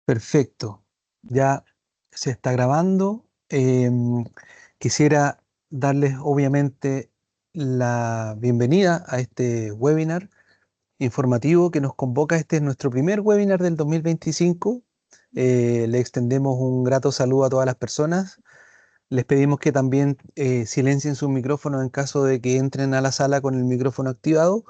Perfecto. Ya se está grabando. Quisiera darles obviamente la bienvenida a este webinar informativo que nos convoca. Este es nuestro primer webinar del 2025. Le extendemos un grato saludo a todas las personas. Les pedimos que también silencien sus micrófonos en caso de que entren a la sala con el micrófono activado.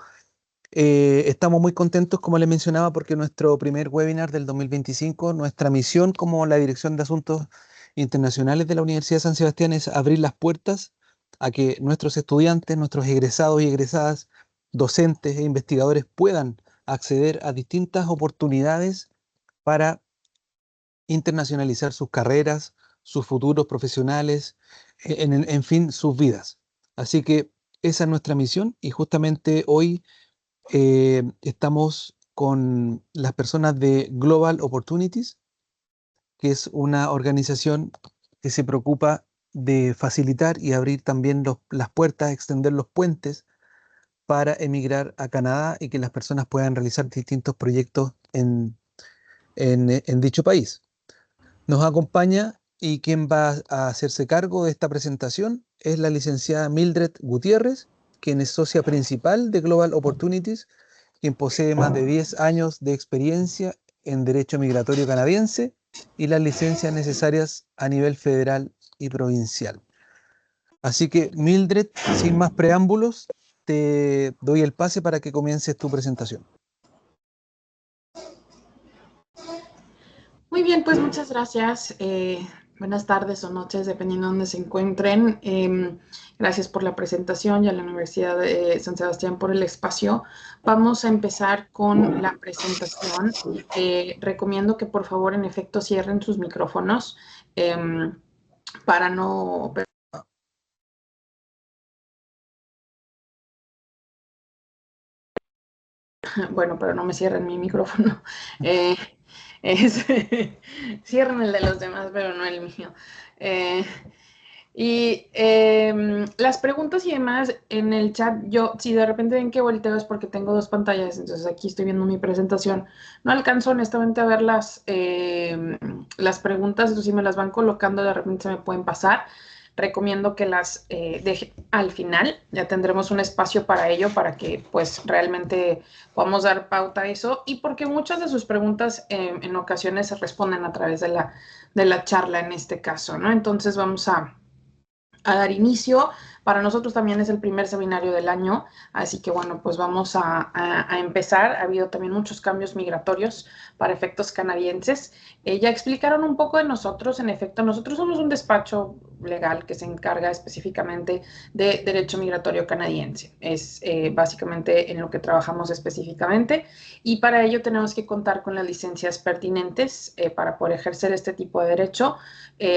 Estamos muy contentos, como les mencionaba, porque nuestro primer webinar del 2025, nuestra misión como la Dirección de Asuntos Internacionales de la Universidad de San Sebastián es abrir las puertas a que nuestros estudiantes, nuestros egresados y egresadas, docentes e investigadores puedan acceder a distintas oportunidades para internacionalizar sus carreras, sus futuros profesionales, en fin, sus vidas. Así que esa es nuestra misión y justamente hoy estamos con las personas de Global Opportunities, que es una organización que se preocupa de facilitar y abrir también las puertas, extender los puentes para emigrar a Canadá y que las personas puedan realizar distintos proyectos en dicho país. Nos acompaña y quien va a hacerse cargo de esta presentación es la licenciada Mildred Gutiérrez, quien es socia principal de Global Opportunities, quien posee más de 10 años de experiencia en Derecho Migratorio Canadiense y las licencias necesarias a nivel federal y provincial. Así que, Mildred, sin más preámbulos, te doy el pase para que comiences tu presentación. Muy bien, pues muchas gracias. Buenas tardes o noches, dependiendo de dónde se encuentren. Gracias por la presentación y a la Universidad de San Sebastián por el espacio. Vamos a empezar con la presentación. Recomiendo que por favor, en efecto, cierren sus micrófonos para no... Bueno, pero no me cierren mi micrófono. Cierren el de los demás, pero no el mío. Las preguntas y demás en el chat, yo si de repente ven que volteo es porque tengo dos pantallas, entonces aquí estoy viendo mi presentación. No alcanzo honestamente a ver las preguntas, entonces si me las van colocando de repente se me pueden pasar. Recomiendo que las deje al final, ya tendremos un espacio para ello, para que pues realmente podamos dar pauta a eso y porque muchas de sus preguntas en ocasiones se responden a través de la charla en este caso, ¿no? Entonces vamos a dar inicio. Para nosotros también es el primer seminario del año, así que bueno, pues vamos a empezar. Ha habido también muchos cambios migratorios para efectos canadienses. Ya explicaron un poco de nosotros. En efecto, nosotros somos un despacho legal que se encarga específicamente de derecho migratorio canadiense. Es básicamente en lo que trabajamos específicamente y para ello tenemos que contar con las licencias pertinentes para poder ejercer este tipo de derecho.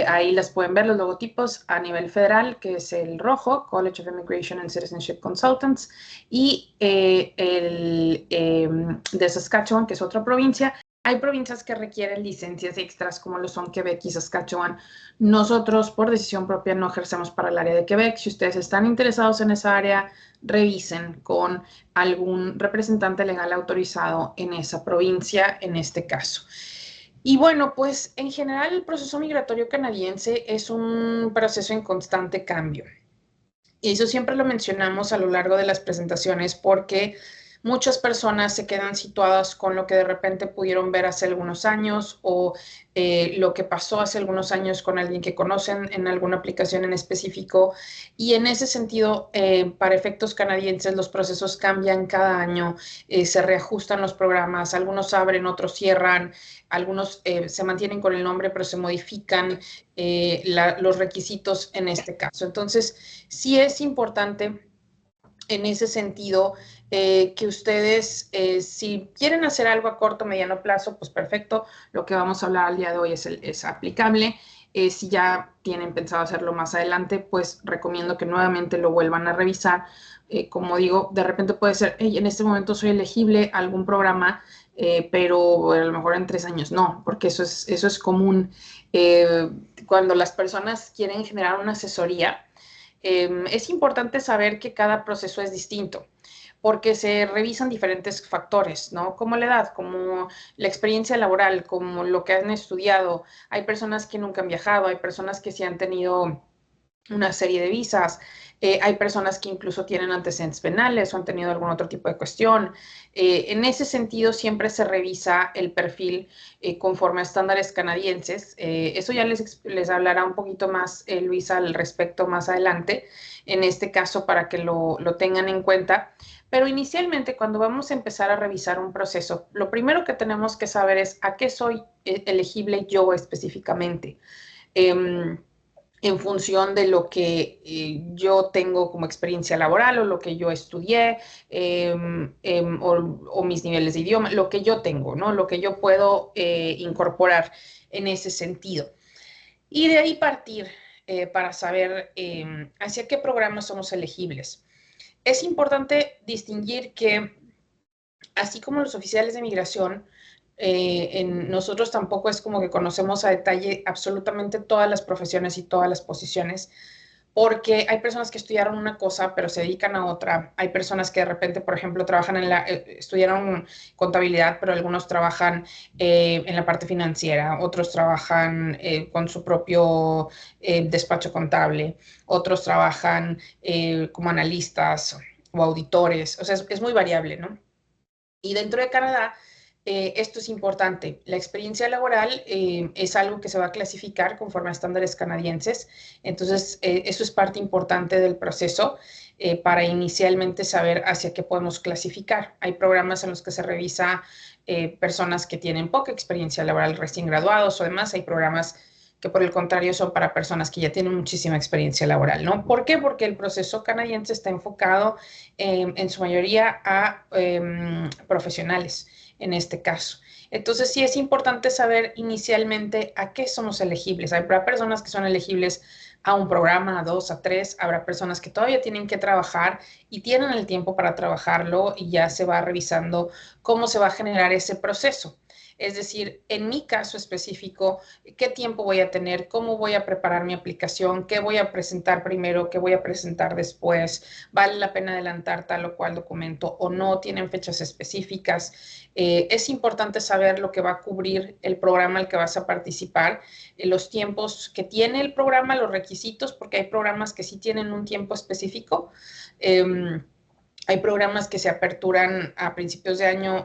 Ahí las pueden ver los logotipos a nivel federal, que es el rojo, College of Immigration and Citizenship Consultants, y el de Saskatchewan, que es otra provincia. Hay provincias que requieren licencias extras, como lo son Quebec y Saskatchewan. Nosotros, por decisión propia, no ejercemos para el área de Quebec. Si ustedes están interesados en esa área, revisen con algún representante legal autorizado en esa provincia, en este caso. Y bueno, pues en general el proceso migratorio canadiense es un proceso en constante cambio. Y eso siempre lo mencionamos a lo largo de las presentaciones porque muchas personas se quedan situadas con lo que de repente pudieron ver hace algunos años o lo que pasó hace algunos años con alguien que conocen en alguna aplicación en específico. Y en ese sentido, para efectos canadienses, los procesos cambian cada año, se reajustan los programas, algunos abren, otros cierran, algunos se mantienen con el nombre, pero se modifican los requisitos en este caso. Entonces, sí es importante en ese sentido que ustedes, si quieren hacer algo a corto o mediano plazo, pues perfecto, lo que vamos a hablar al día de hoy es aplicable. Si ya tienen pensado hacerlo más adelante, pues recomiendo que nuevamente lo vuelvan a revisar. Como digo, de repente puede ser, hey, en este momento soy elegible a algún programa, pero a lo mejor en 3 años no, porque eso es común. Cuando las personas quieren generar una asesoría, es importante saber que cada proceso es distinto. porque se revisan diferentes factores, ¿no? Como la edad, como la experiencia laboral, como lo que han estudiado. Hay personas que nunca han viajado, hay personas que sí han tenido una serie de visas. Hay personas que incluso tienen antecedentes penales o han tenido algún otro tipo de cuestión. En ese sentido, siempre se revisa el perfil conforme a estándares canadienses. Eso ya les hablará un poquito más Luisa al respecto más adelante, en este caso para que lo tengan en cuenta. Pero inicialmente, cuando vamos a empezar a revisar un proceso, lo primero que tenemos que saber es a qué soy elegible yo específicamente. En función de lo que yo tengo como experiencia laboral o lo que yo estudié o mis niveles de idioma, lo que yo tengo, ¿no? Lo que yo puedo incorporar en ese sentido. Y de ahí partir para saber hacia qué programas somos elegibles. Es importante distinguir que, así como los oficiales de migración, nosotros tampoco es como que conocemos a detalle absolutamente todas las profesiones y todas las posiciones, porque hay personas que estudiaron una cosa pero se dedican a otra. Hay personas que de repente, por ejemplo, trabajan estudiaron contabilidad, pero algunos trabajan en la parte financiera, otros trabajan con su propio despacho contable, otros trabajan como analistas o auditores. O sea, es muy variable, ¿no? Y dentro de Canadá, esto es importante. La experiencia laboral es algo que se va a clasificar conforme a estándares canadienses. Entonces, eso es parte importante del proceso para inicialmente saber hacia qué podemos clasificar. Hay programas en los que se revisa personas que tienen poca experiencia laboral recién graduados o demás. Hay programas que por el contrario son para personas que ya tienen muchísima experiencia laboral, ¿no? ¿Por qué? Porque el proceso canadiense está enfocado en su mayoría a profesionales en este caso. Entonces sí es importante saber inicialmente a qué somos elegibles. Habrá personas que son elegibles a un programa, a dos, a tres. Habrá personas que todavía tienen que trabajar y tienen el tiempo para trabajarlo y ya se va revisando cómo se va a generar ese proceso. Es decir, en mi caso específico, qué tiempo voy a tener, cómo voy a preparar mi aplicación, qué voy a presentar primero, qué voy a presentar después, vale la pena adelantar tal o cual documento o no, tienen fechas específicas. Es importante saber lo que va a cubrir el programa al que vas a participar, los tiempos que tiene el programa, los requisitos, porque hay programas que sí tienen un tiempo específico. Hay programas que se aperturan a principios de año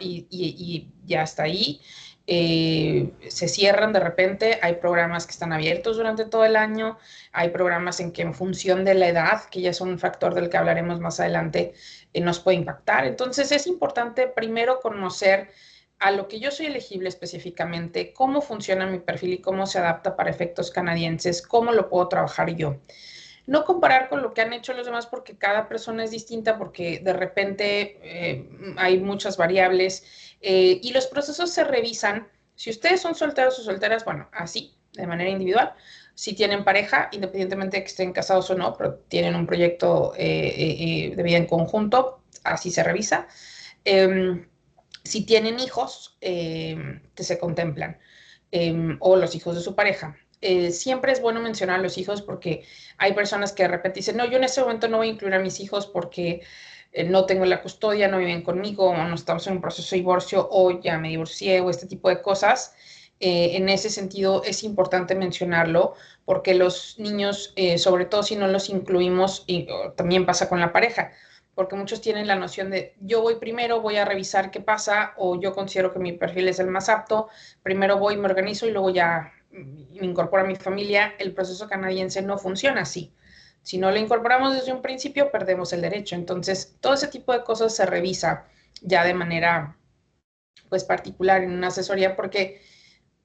y ya está ahí. Se cierran de repente, hay programas que están abiertos durante todo el año, hay programas en que en función de la edad, que ya es un factor del que hablaremos más adelante, nos puede impactar. Entonces es importante primero conocer a lo que yo soy elegible específicamente, cómo funciona mi perfil y cómo se adapta para efectos canadienses, cómo lo puedo trabajar yo. No comparar con lo que han hecho los demás porque cada persona es distinta, porque de repente hay muchas variables y los procesos se revisan. Si ustedes son solteros o solteras, bueno, así, de manera individual. Si tienen pareja, independientemente de que estén casados o no, pero tienen un proyecto de vida en conjunto, así se revisa. Si tienen hijos, que se contemplan, o los hijos de su pareja. Siempre es bueno mencionar a los hijos porque hay personas que de repente dicen, no, yo en ese momento no voy a incluir a mis hijos porque no tengo la custodia, no viven conmigo, o no estamos en un proceso de divorcio, o ya me divorcié, o este tipo de cosas. En ese sentido es importante mencionarlo porque los niños, sobre todo si no los incluimos, y también pasa con la pareja, porque muchos tienen la noción de yo voy primero, voy a revisar qué pasa, o yo considero que mi perfil es el más apto, primero voy, me organizo y luego ya me incorporo a mi familia. El proceso canadiense no funciona así. Si no lo incorporamos desde un principio, perdemos el derecho. Entonces, todo ese tipo de cosas se revisa ya de manera pues particular en una asesoría porque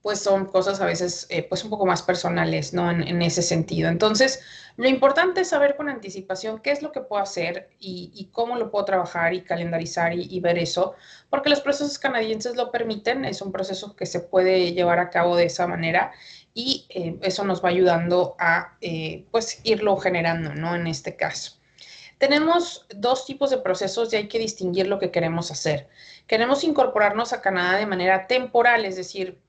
pues son cosas a veces pues un poco más personales, ¿no? En ese sentido. Entonces, lo importante es saber con anticipación qué es lo que puedo hacer y cómo lo puedo trabajar y calendarizar y ver eso, porque los procesos canadienses lo permiten, es un proceso que se puede llevar a cabo de esa manera y eso nos va ayudando a pues irlo generando, ¿no? En este caso. Tenemos dos tipos de procesos y hay que distinguir lo que queremos hacer. Queremos incorporarnos a Canadá de manera temporal, es decir,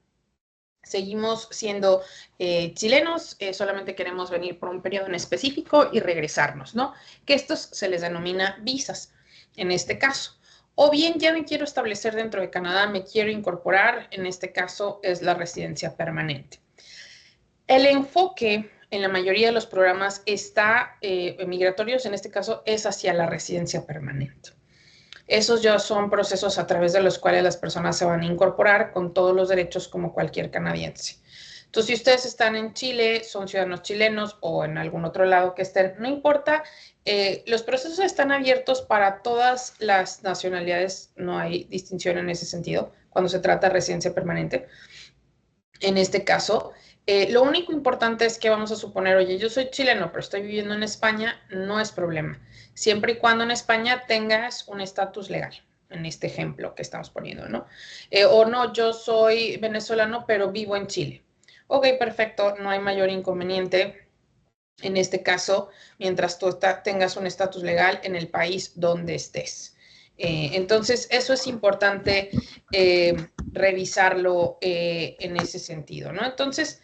seguimos siendo chilenos, solamente queremos venir por un periodo en específico y regresarnos, ¿no? Que estos se les denomina visas. en este caso. O bien ya me quiero establecer dentro de Canadá, me quiero incorporar, en este caso es la residencia permanente. El enfoque en la mayoría de los programas migratorios, en este caso, es hacia la residencia permanente. Esos ya son procesos a través de los cuales las personas se van a incorporar con todos los derechos como cualquier canadiense. Entonces, si ustedes están en Chile, son ciudadanos chilenos o en algún otro lado que estén, no importa, los procesos están abiertos para todas las nacionalidades, no hay distinción en ese sentido cuando se trata de residencia permanente. En este caso, lo único importante es que vamos a suponer, oye, yo soy chileno, pero estoy viviendo en España, no es problema. Siempre y cuando en España tengas un estatus legal, en este ejemplo que estamos poniendo, ¿no? O no, yo soy venezolano, pero vivo en Chile. Ok, perfecto, no hay mayor inconveniente. En este caso, mientras tú tengas un estatus legal en el país donde estés. Entonces, eso es importante revisarlo en ese sentido, ¿no? Entonces,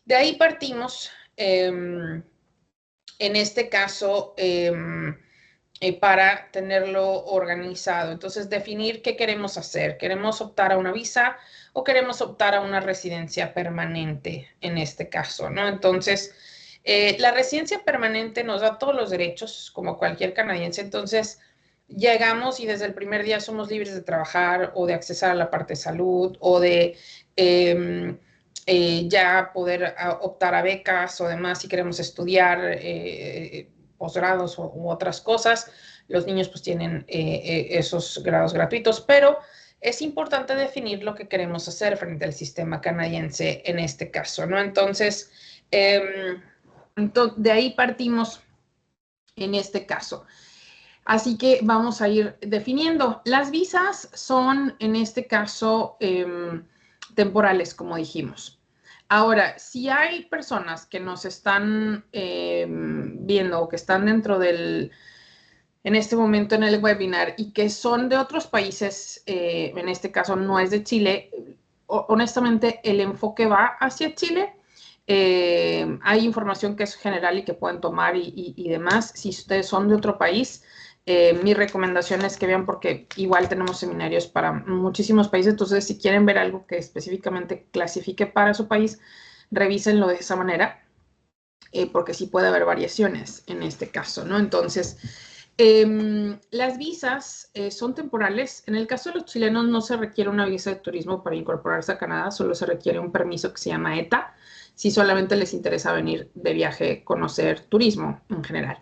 de ahí partimos, en este caso, para tenerlo organizado. Entonces, definir qué queremos hacer. ¿Queremos optar a una visa o queremos optar a una residencia permanente en este caso, ¿no? Entonces, la residencia permanente nos da todos los derechos, como cualquier canadiense. Entonces, llegamos y desde el primer día somos libres de trabajar o de accesar a la parte de salud o de ya poder optar a becas o demás si queremos estudiar posgrados u otras cosas. Los niños pues tienen esos grados gratuitos, pero es importante definir lo que queremos hacer frente al sistema canadiense en este caso, ¿no? Entonces, de ahí partimos en este caso. Así que vamos a ir definiendo. Las visas son, en este caso, temporales, como dijimos. Ahora, si hay personas que nos están viendo o que están dentro del, en este momento en el webinar y que son de otros países, en este caso no es de Chile, honestamente el enfoque va hacia Chile. Hay información que es general y que pueden tomar y demás. Si ustedes son de otro país, mi recomendación es que vean porque igual tenemos seminarios para muchísimos países. Entonces, si quieren ver algo que específicamente clasifique para su país, revísenlo de esa manera, porque sí puede haber variaciones en este caso, ¿no? Entonces, las visas son temporales. En el caso de los chilenos no se requiere una visa de turismo para incorporarse a Canadá, solo se requiere un permiso que se llama ETA, si solamente les interesa venir de viaje, conocer turismo en general.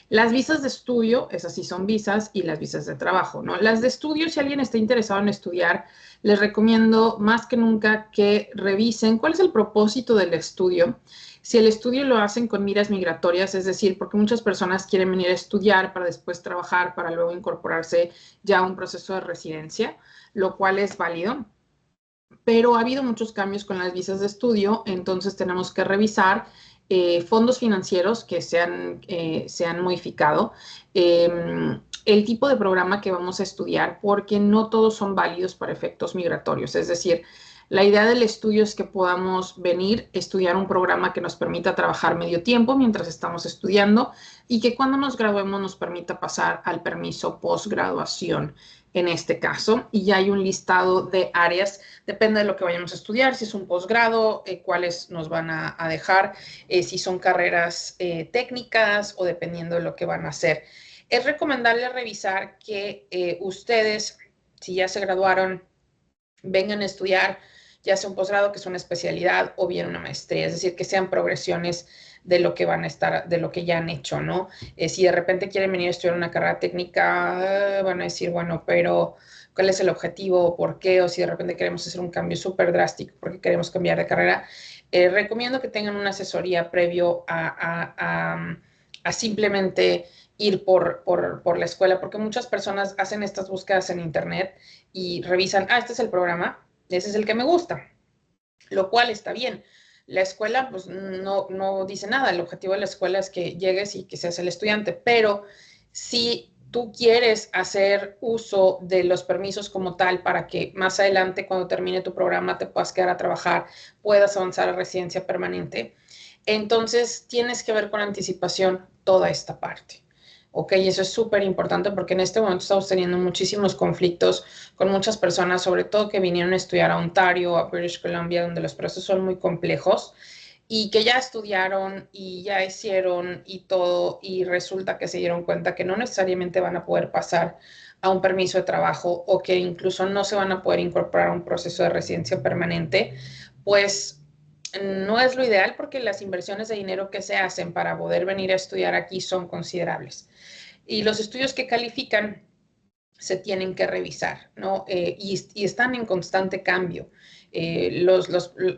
Las visas de estudio, esas sí son visas, y las visas de trabajo, ¿no? Las de estudio, si alguien está interesado en estudiar, les recomiendo más que nunca que revisen cuál es el propósito del estudio. Si el estudio lo hacen con miras migratorias, es decir, porque muchas personas quieren venir a estudiar para después trabajar, para luego incorporarse ya a un proceso de residencia, lo cual es válido. Pero ha habido muchos cambios con las visas de estudio, entonces tenemos que revisar fondos financieros que se han modificado, el tipo de programa que vamos a estudiar, porque no todos son válidos para efectos migratorios. Es decir, la idea del estudio es que podamos venir, estudiar un programa que nos permita trabajar medio tiempo mientras estamos estudiando y que cuando nos graduemos nos permita pasar al permiso postgraduación en este caso. Y ya hay un listado de áreas, depende de lo que vayamos a estudiar, si es un posgrado, cuáles nos van a dejar, si son carreras técnicas o dependiendo de lo que van a hacer. Es recomendable revisar que ustedes, si ya se graduaron, vengan a estudiar ya sea un posgrado, que es una especialidad, o bien una maestría, es decir, que sean progresiones de lo que van a estar, de lo que ya han hecho, ¿no? Si de repente quieren venir a estudiar una carrera técnica, van a decir, bueno, pero ¿cuál es el objetivo? ¿Por qué? O si de repente queremos hacer un cambio súper drástico porque queremos cambiar de carrera, recomiendo que tengan una asesoría previo a simplemente ir por la escuela, porque muchas personas hacen estas búsquedas en internet y revisan, este es el programa, ese es el que me gusta, lo cual está bien. La escuela pues no dice nada, el objetivo de la escuela es que llegues y que seas el estudiante, pero si tú quieres hacer uso de los permisos como tal para que más adelante cuando termine tu programa te puedas quedar a trabajar, puedas avanzar a residencia permanente, entonces tienes que ver con anticipación toda esta parte. Ok, eso es súper importante porque en este momento estamos teniendo muchísimos conflictos con muchas personas, sobre todo que vinieron a estudiar a Ontario, a British Columbia, donde los procesos son muy complejos y que ya estudiaron y ya hicieron y todo y resulta que se dieron cuenta que no necesariamente van a poder pasar a un permiso de trabajo o que incluso no se van a poder incorporar a un proceso de residencia permanente, pues no es lo ideal porque las inversiones de dinero que se hacen para poder venir a estudiar aquí son considerables. Y los estudios que califican se tienen que revisar, ¿no? Y están en constante cambio.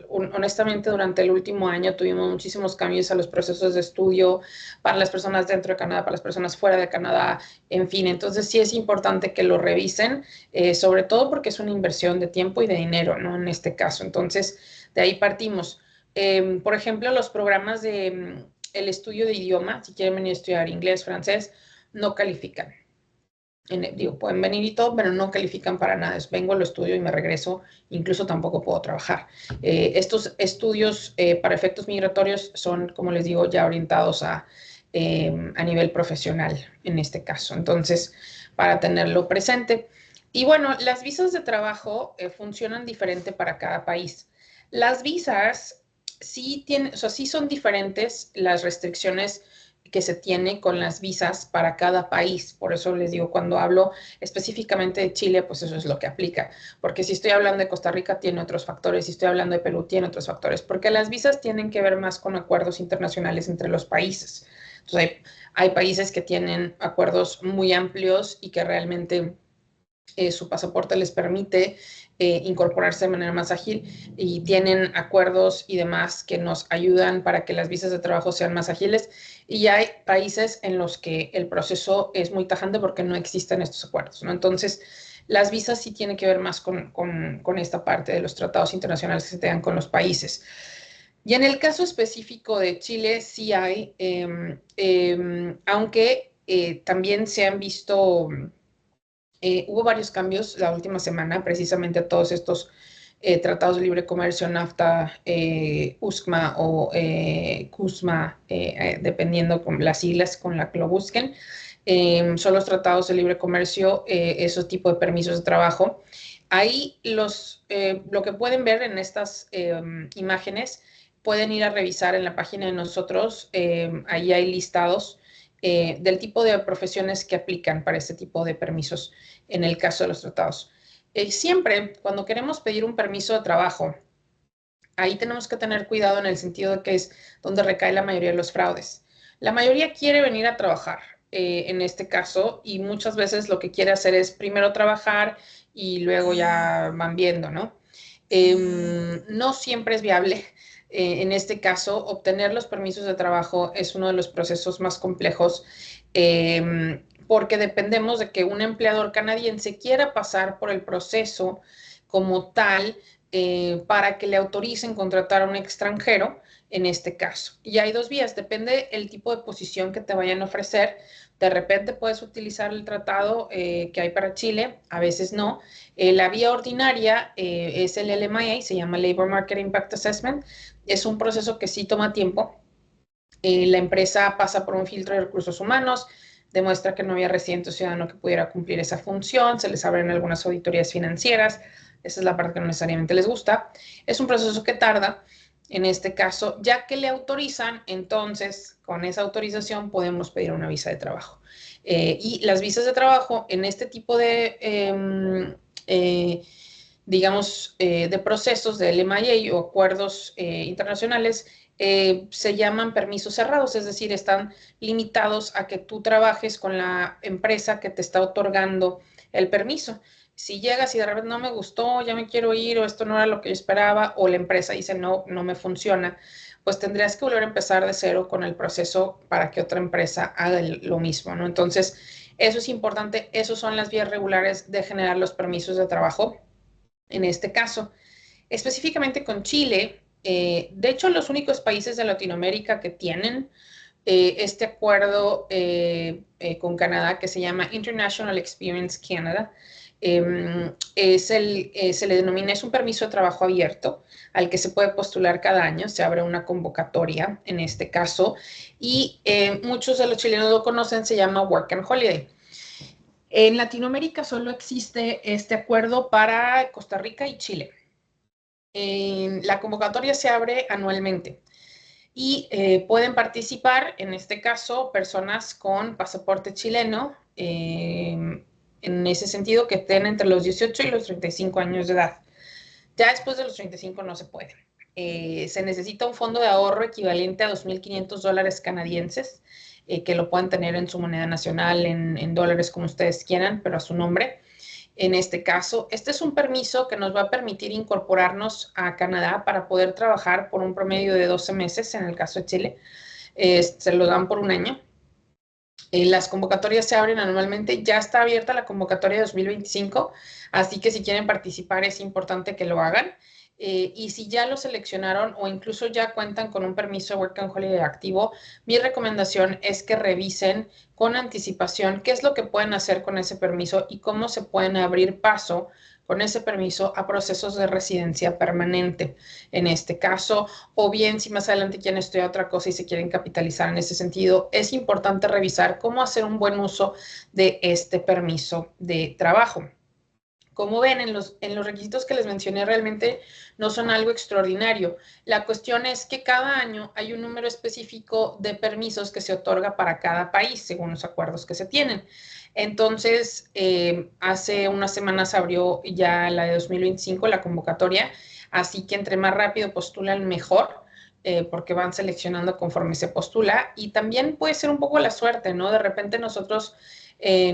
Honestamente, durante el último año tuvimos muchísimos cambios a los procesos de estudio para las personas dentro de Canadá, para las personas fuera de Canadá, en fin. Entonces, sí es importante que lo revisen, sobre todo porque es una inversión de tiempo y de dinero, ¿no? En este caso. Entonces, de ahí partimos. Por ejemplo, los programas de el estudio de idioma, si quieren venir a estudiar inglés, francés, no califican. Digo, pueden venir y todo, pero no califican para nada. Vengo, lo estudio y me regreso, incluso tampoco puedo trabajar. Estos estudios para efectos migratorios son, como les digo, ya orientados a nivel profesional en este caso. Entonces, para tenerlo presente. Y bueno, las visas de trabajo funcionan diferente para cada país. Las visas sí tienen, o sea, sí son diferentes las restricciones que se tiene con las visas para cada país. Por eso les digo, cuando hablo específicamente de Chile, pues eso es lo que aplica. Porque si estoy hablando de Costa Rica, tiene otros factores. Si estoy hablando de Perú, tiene otros factores. Porque las visas tienen que ver más con acuerdos internacionales entre los países. Entonces, hay países que tienen acuerdos muy amplios y que realmente su pasaporte les permite incorporarse de manera más ágil y tienen acuerdos y demás que nos ayudan para que las visas de trabajo sean más ágiles. Y hay países en los que el proceso es muy tajante porque no existen estos acuerdos, ¿no? Entonces, las visas sí tienen que ver más con esta parte de los tratados internacionales que se tengan con los países. Y en el caso específico de Chile, sí hay, aunque también se han visto hubo varios cambios la última semana, precisamente a todos estos tratados de libre comercio, NAFTA, USMA o CUSMA, dependiendo con las siglas con la que lo busquen. Son los tratados de libre comercio, esos tipos de permisos de trabajo. Ahí lo que pueden ver en estas imágenes, pueden ir a revisar en la página de nosotros, ahí hay listados del tipo de profesiones que aplican para este tipo de permisos en el caso de los tratados. Siempre, cuando queremos pedir un permiso de trabajo, ahí tenemos que tener cuidado en el sentido de que es donde recae la mayoría de los fraudes. La mayoría quiere venir a trabajar en este caso y muchas veces lo que quiere hacer es primero trabajar y luego ya van viendo, ¿no? No siempre es viable. En este caso, obtener los permisos de trabajo es uno de los procesos más complejos porque dependemos de que un empleador canadiense quiera pasar por el proceso como tal para que le autoricen contratar a un extranjero en este caso. Y hay dos vías, depende el tipo de posición que te vayan a ofrecer. De repente puedes utilizar el tratado que hay para Chile, a veces no. La vía ordinaria es el LMIA, se llama Labor Market Impact Assessment. Es un proceso que sí toma tiempo. La empresa pasa por un filtro de recursos humanos, demuestra que no había residente o ciudadano que pudiera cumplir esa función, se les abren algunas auditorías financieras, esa es la parte que no necesariamente les gusta. Es un proceso que tarda, en este caso, ya que le autorizan, entonces con esa autorización podemos pedir una visa de trabajo. Y las visas de trabajo en este tipo de, digamos, de procesos de LMIA o acuerdos internacionales, se llaman permisos cerrados, es decir, están limitados a que tú trabajes con la empresa que te está otorgando el permiso. Si llegas y de repente no me gustó, ya me quiero ir o esto no era lo que yo esperaba o la empresa dice no, no me funciona, pues tendrías que volver a empezar de cero con el proceso para que otra empresa haga lo mismo, ¿no? Entonces, eso es importante, esas son las vías regulares de generar los permisos de trabajo en este caso. Específicamente con Chile, de hecho, los únicos países de Latinoamérica que tienen este acuerdo con Canadá que se llama International Experience Canada, Se le denomina, es un permiso de trabajo abierto al que se puede postular cada año, se abre una convocatoria en este caso, y muchos de los chilenos lo conocen, se llama Work and Holiday. En Latinoamérica solo existe este acuerdo para Costa Rica y Chile. La convocatoria se abre anualmente y pueden participar, en este caso, personas con pasaporte chileno, en ese sentido, que estén entre los 18 y los 35 años de edad. Ya después de los 35 no se puede. Se necesita un fondo de ahorro equivalente a $2.500 canadienses, que lo puedan tener en su moneda nacional, en dólares como ustedes quieran, pero a su nombre. En este caso, este es un permiso que nos va a permitir incorporarnos a Canadá para poder trabajar por un promedio de 12 meses, en el caso de Chile. Se lo dan por un año. Las convocatorias se abren anualmente. Ya está abierta la convocatoria de 2025, así que si quieren participar es importante que lo hagan. Y si ya lo seleccionaron o incluso ya cuentan con un permiso de Work and Holiday activo, mi recomendación es que revisen con anticipación qué es lo que pueden hacer con ese permiso y cómo se pueden abrir paso con ese permiso a procesos de residencia permanente, en este caso, o bien si más adelante quieren estudiar otra cosa y se quieren capitalizar en ese sentido, es importante revisar cómo hacer un buen uso de este permiso de trabajo. Como ven, en los requisitos que les mencioné realmente no son algo extraordinario. La cuestión es que cada año hay un número específico de permisos que se otorga para cada país, según los acuerdos que se tienen. Entonces, hace unas semanas abrió ya la de 2025, la convocatoria, así que entre más rápido postulan, mejor. Porque van seleccionando conforme se postula, y también puede ser un poco la suerte, ¿no? De repente nosotros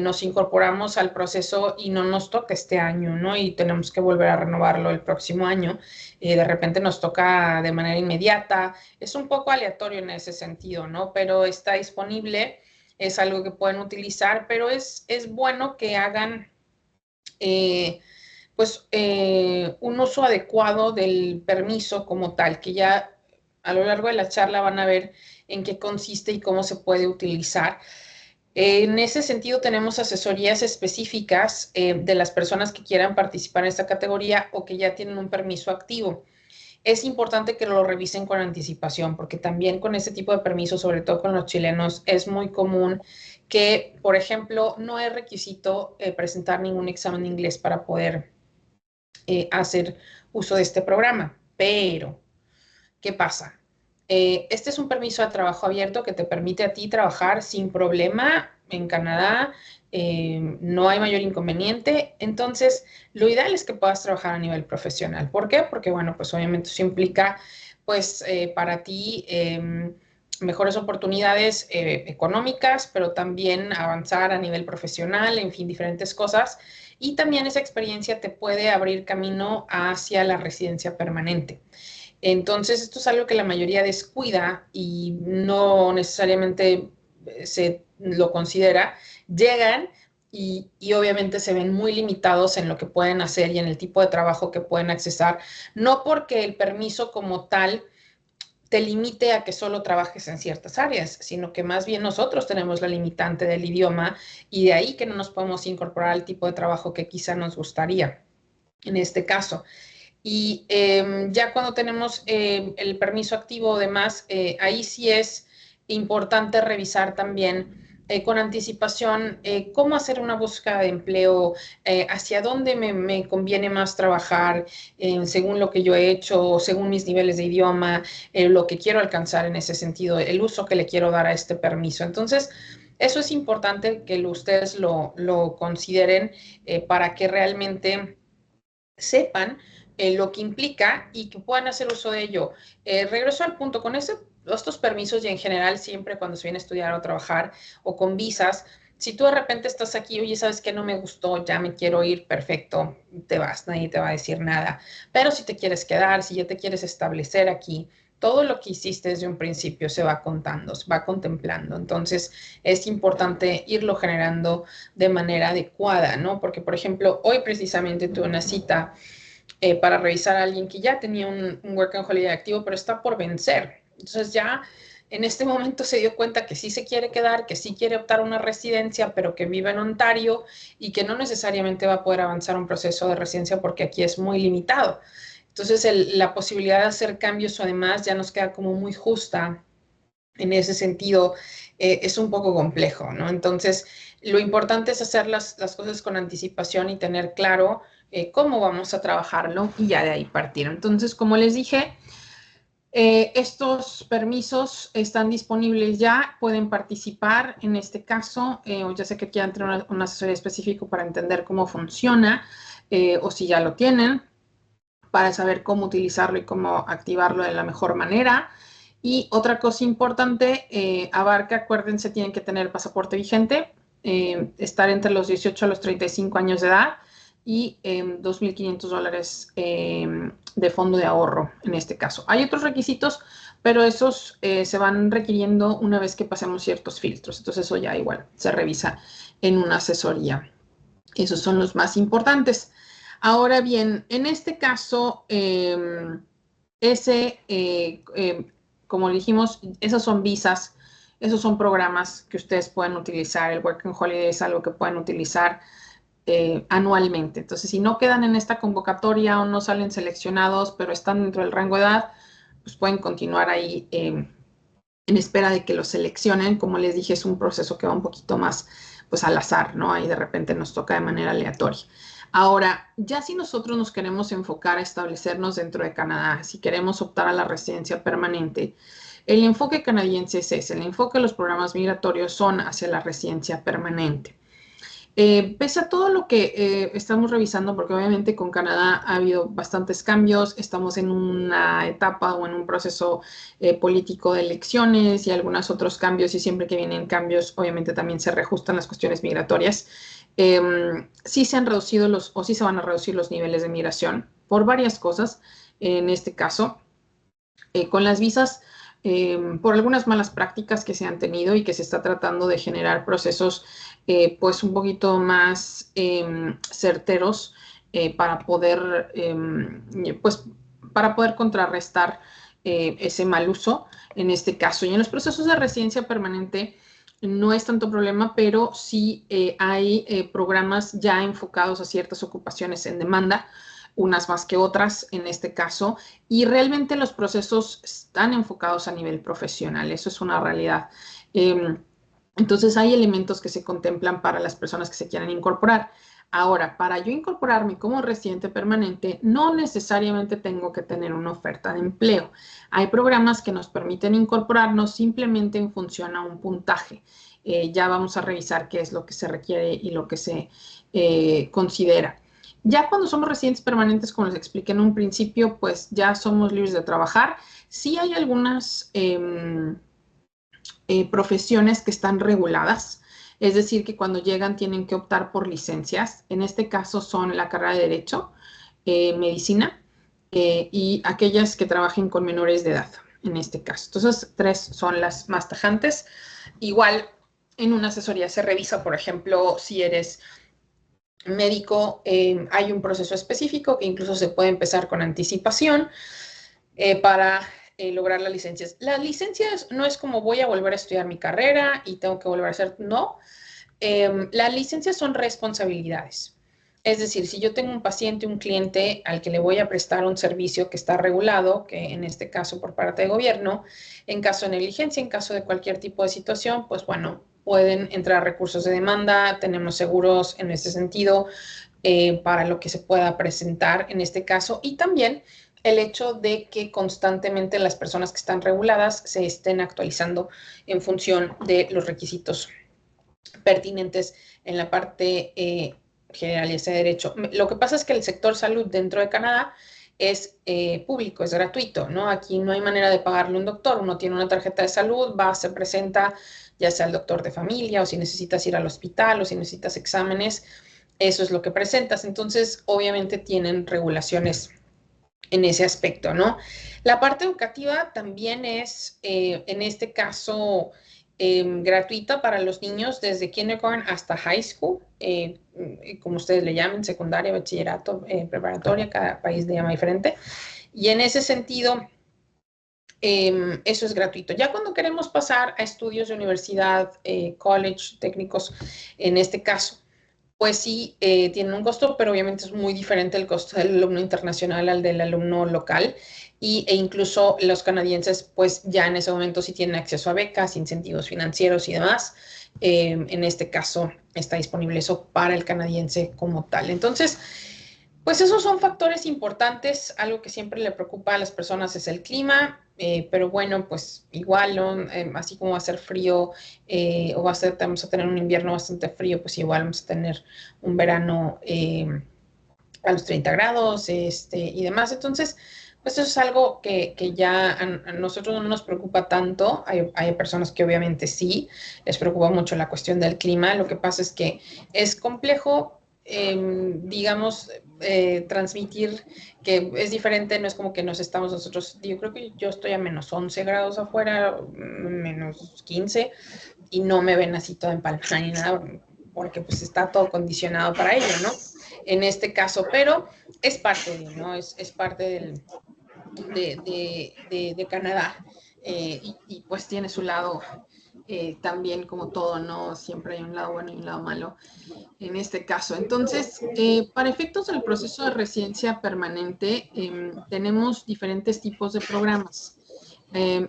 nos incorporamos al proceso y no nos toca este año, ¿no? Y tenemos que volver a renovarlo el próximo año. De repente nos toca de manera inmediata. Es un poco aleatorio en ese sentido, ¿no? Pero está disponible, es algo que pueden utilizar, pero es bueno que hagan un uso adecuado del permiso como tal, que ya a lo largo de la charla van a ver en qué consiste y cómo se puede utilizar. En ese sentido, tenemos asesorías específicas de las personas que quieran participar en esta categoría o que ya tienen un permiso activo. Es importante que lo revisen con anticipación, porque también con ese tipo de permisos, sobre todo con los chilenos, es muy común que, por ejemplo, no es requisito presentar ningún examen de inglés para poder hacer uso de este programa. Pero, ¿qué pasa? Este es un permiso de trabajo abierto que te permite a ti trabajar sin problema en Canadá. No hay mayor inconveniente. Entonces, lo ideal es que puedas trabajar a nivel profesional. ¿Por qué? Porque, bueno, pues obviamente eso implica, pues, para ti mejores oportunidades económicas, pero también avanzar a nivel profesional, en fin, diferentes cosas. Y también esa experiencia te puede abrir camino hacia la residencia permanente. Entonces, esto es algo que la mayoría descuida y no necesariamente se lo considera. Llegan y obviamente se ven muy limitados en lo que pueden hacer y en el tipo de trabajo que pueden accesar, no porque el permiso como tal te limite a que solo trabajes en ciertas áreas, sino que más bien nosotros tenemos la limitante del idioma y de ahí que no nos podemos incorporar al tipo de trabajo que quizá nos gustaría en este caso. Y ya cuando tenemos el permiso activo, además, ahí sí es importante revisar también con anticipación cómo hacer una búsqueda de empleo, hacia dónde me conviene más trabajar, según lo que yo he hecho, según mis niveles de idioma, lo que quiero alcanzar en ese sentido, el uso que le quiero dar a este permiso. Entonces, eso es importante que ustedes lo consideren para que realmente sepan lo que implica y que puedan hacer uso de ello. Regreso al punto, con estos permisos y en general siempre cuando se viene a estudiar o trabajar o con visas, si tú de repente estás aquí, oye, ¿sabes qué? No me gustó, ya me quiero ir, perfecto, te vas, nadie te va a decir nada. Pero si te quieres quedar, si ya te quieres establecer aquí, todo lo que hiciste desde un principio se va contando, se va contemplando. Entonces, es importante irlo generando de manera adecuada, ¿no? Porque, por ejemplo, hoy precisamente tuve una cita para revisar a alguien que ya tenía un Work and Holiday activo, pero está por vencer. Entonces ya en este momento se dio cuenta que sí se quiere quedar, que sí quiere optar a una residencia, pero que vive en Ontario y que no necesariamente va a poder avanzar un proceso de residencia porque aquí es muy limitado. Entonces, la posibilidad de hacer cambios o además ya nos queda como muy justa en ese sentido, es un poco complejo, ¿no? Entonces, lo importante es hacer las cosas con anticipación y tener claro cómo vamos a trabajarlo y ya de ahí partir. Entonces, como les dije, estos permisos están disponibles ya, pueden participar en este caso, o ya sé que quieran tener una asesoría específica para entender cómo funciona, o si ya lo tienen, para saber cómo utilizarlo y cómo activarlo de la mejor manera. Y otra cosa importante, abarca, acuérdense, tienen que tener el pasaporte vigente, estar entre los 18 a los 35 años de edad y $2,500 de fondo de ahorro en este caso. Hay otros requisitos, pero esos se van requiriendo una vez que pasemos ciertos filtros. Entonces eso ya igual se revisa en una asesoría. Esos son los más importantes. Ahora bien, en este caso, como dijimos, esas son visas, esos son programas que ustedes pueden utilizar. El Working Holiday es algo que pueden utilizar anualmente. Entonces, si no quedan en esta convocatoria o no salen seleccionados, pero están dentro del rango de edad, pues pueden continuar ahí en espera de que los seleccionen. Como les dije, es un proceso que va un poquito más pues al azar, ¿no? Ahí de repente nos toca de manera aleatoria. Ahora, ya si nosotros nos queremos enfocar a establecernos dentro de Canadá, si queremos optar a la residencia permanente, el enfoque canadiense es ese. El enfoque de los programas migratorios son hacia la residencia permanente. Pese a todo lo que estamos revisando, porque obviamente con Canadá ha habido bastantes cambios, estamos en una etapa o en un proceso político de elecciones y algunos otros cambios, y siempre que vienen cambios, obviamente también se reajustan las cuestiones migratorias. Sí se han reducido o sí se van a reducir los niveles de migración por varias cosas. En este caso, con las visas, por algunas malas prácticas que se han tenido y que se está tratando de generar procesos pues un poquito más certeros para poder pues para poder contrarrestar ese mal uso en este caso. Y en los procesos de residencia permanente no es tanto problema, pero sí hay programas ya enfocados a ciertas ocupaciones en demanda, unas más que otras en este caso, y realmente los procesos están enfocados a nivel profesional, eso es una realidad. Entonces hay elementos que se contemplan para las personas que se quieran incorporar. Ahora, para yo incorporarme como residente permanente, no necesariamente tengo que tener una oferta de empleo. Hay programas que nos permiten incorporarnos simplemente en función a un puntaje. Ya vamos a revisar qué es lo que se requiere y lo que se considera. Ya cuando somos residentes permanentes, como les expliqué en un principio, pues ya somos libres de trabajar. Sí hay algunas profesiones que están reguladas, es decir, que cuando llegan tienen que optar por licencias. En este caso son la carrera de Derecho, Medicina y aquellas que trabajen con menores de edad, en este caso. Entonces, tres son las más tajantes. Igual, en una asesoría se revisa, por ejemplo, si eres médico, hay un proceso específico que incluso se puede empezar con anticipación para lograr las licencias. Las licencias no es como voy a volver a estudiar mi carrera y tengo que volver a hacer, no. Las licencias son responsabilidades. Es decir, si yo tengo un paciente, un cliente al que le voy a prestar un servicio que está regulado, que en este caso por parte del gobierno, en caso de negligencia, en caso de cualquier tipo de situación, pues bueno, pueden entrar recursos de demanda, tenemos seguros en ese sentido para lo que se pueda presentar en este caso, y también el hecho de que constantemente las personas que están reguladas se estén actualizando en función de los requisitos pertinentes en la parte general y ese derecho. Lo que pasa es que el sector salud dentro de Canadá es público, es gratuito, ¿no? Aquí no hay manera de pagarle a un doctor, uno tiene una tarjeta de salud, va, se presenta, ya sea el doctor de familia, o si necesitas ir al hospital, o si necesitas exámenes, eso es lo que presentas. Entonces, obviamente tienen regulaciones en ese aspecto, ¿no? La parte educativa también es, en este caso, gratuita para los niños desde kindergarten hasta high school, como ustedes le llamen, secundaria, bachillerato, preparatoria, cada país le llama diferente. Y en ese sentido, eso es gratuito. Ya cuando queremos pasar a estudios de universidad, college, técnicos, en este caso, pues sí, tienen un costo, pero obviamente es muy diferente el costo del alumno internacional al del alumno local e incluso los canadienses pues ya en ese momento sí tienen acceso a becas, incentivos financieros y demás. En este caso está disponible eso para el canadiense como tal. Entonces, pues esos son factores importantes. Algo que siempre le preocupa a las personas es el clima, pero bueno, pues igual, ¿no? Así como va a ser frío o vamos a tener un invierno bastante frío, pues igual vamos a tener un verano a los 30 grados y demás. Entonces, pues eso es algo que ya a nosotros no nos preocupa tanto. Hay personas que obviamente sí, les preocupa mucho la cuestión del clima. Lo que pasa es que es complejo, digamos, transmitir que es diferente, no es como que nos estamos nosotros, yo creo que yo estoy a menos 11 grados afuera, menos 15, y no me ven así toda empalmada ni nada, porque pues está todo condicionado para ello, ¿no? En este caso, pero es parte de, ¿no? Es parte de Canadá y pues tiene su lado también como todo, ¿no? Siempre hay un lado bueno y un lado malo en este caso. Entonces, para efectos del proceso de residencia permanente, tenemos diferentes tipos de programas.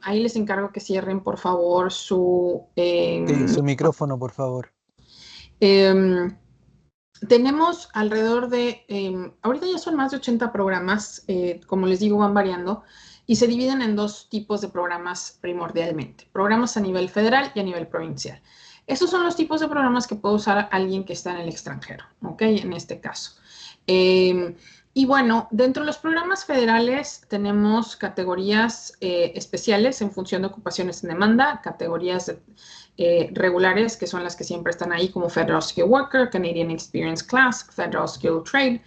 Ahí les encargo que cierren, por favor, Sí, su micrófono, por favor. Tenemos alrededor de, ahorita ya son más de 80 programas, como les digo, van variando, y se dividen en dos tipos de programas primordialmente, programas a nivel federal y a nivel provincial. Esos son los tipos de programas que puede usar alguien que está en el extranjero, ¿ok? En este caso. Y bueno, dentro de los programas federales tenemos categorías especiales en función de ocupaciones en demanda, categorías regulares, que son las que siempre están ahí, como Federal Skill Worker, Canadian Experience Class, Federal Skill Trade.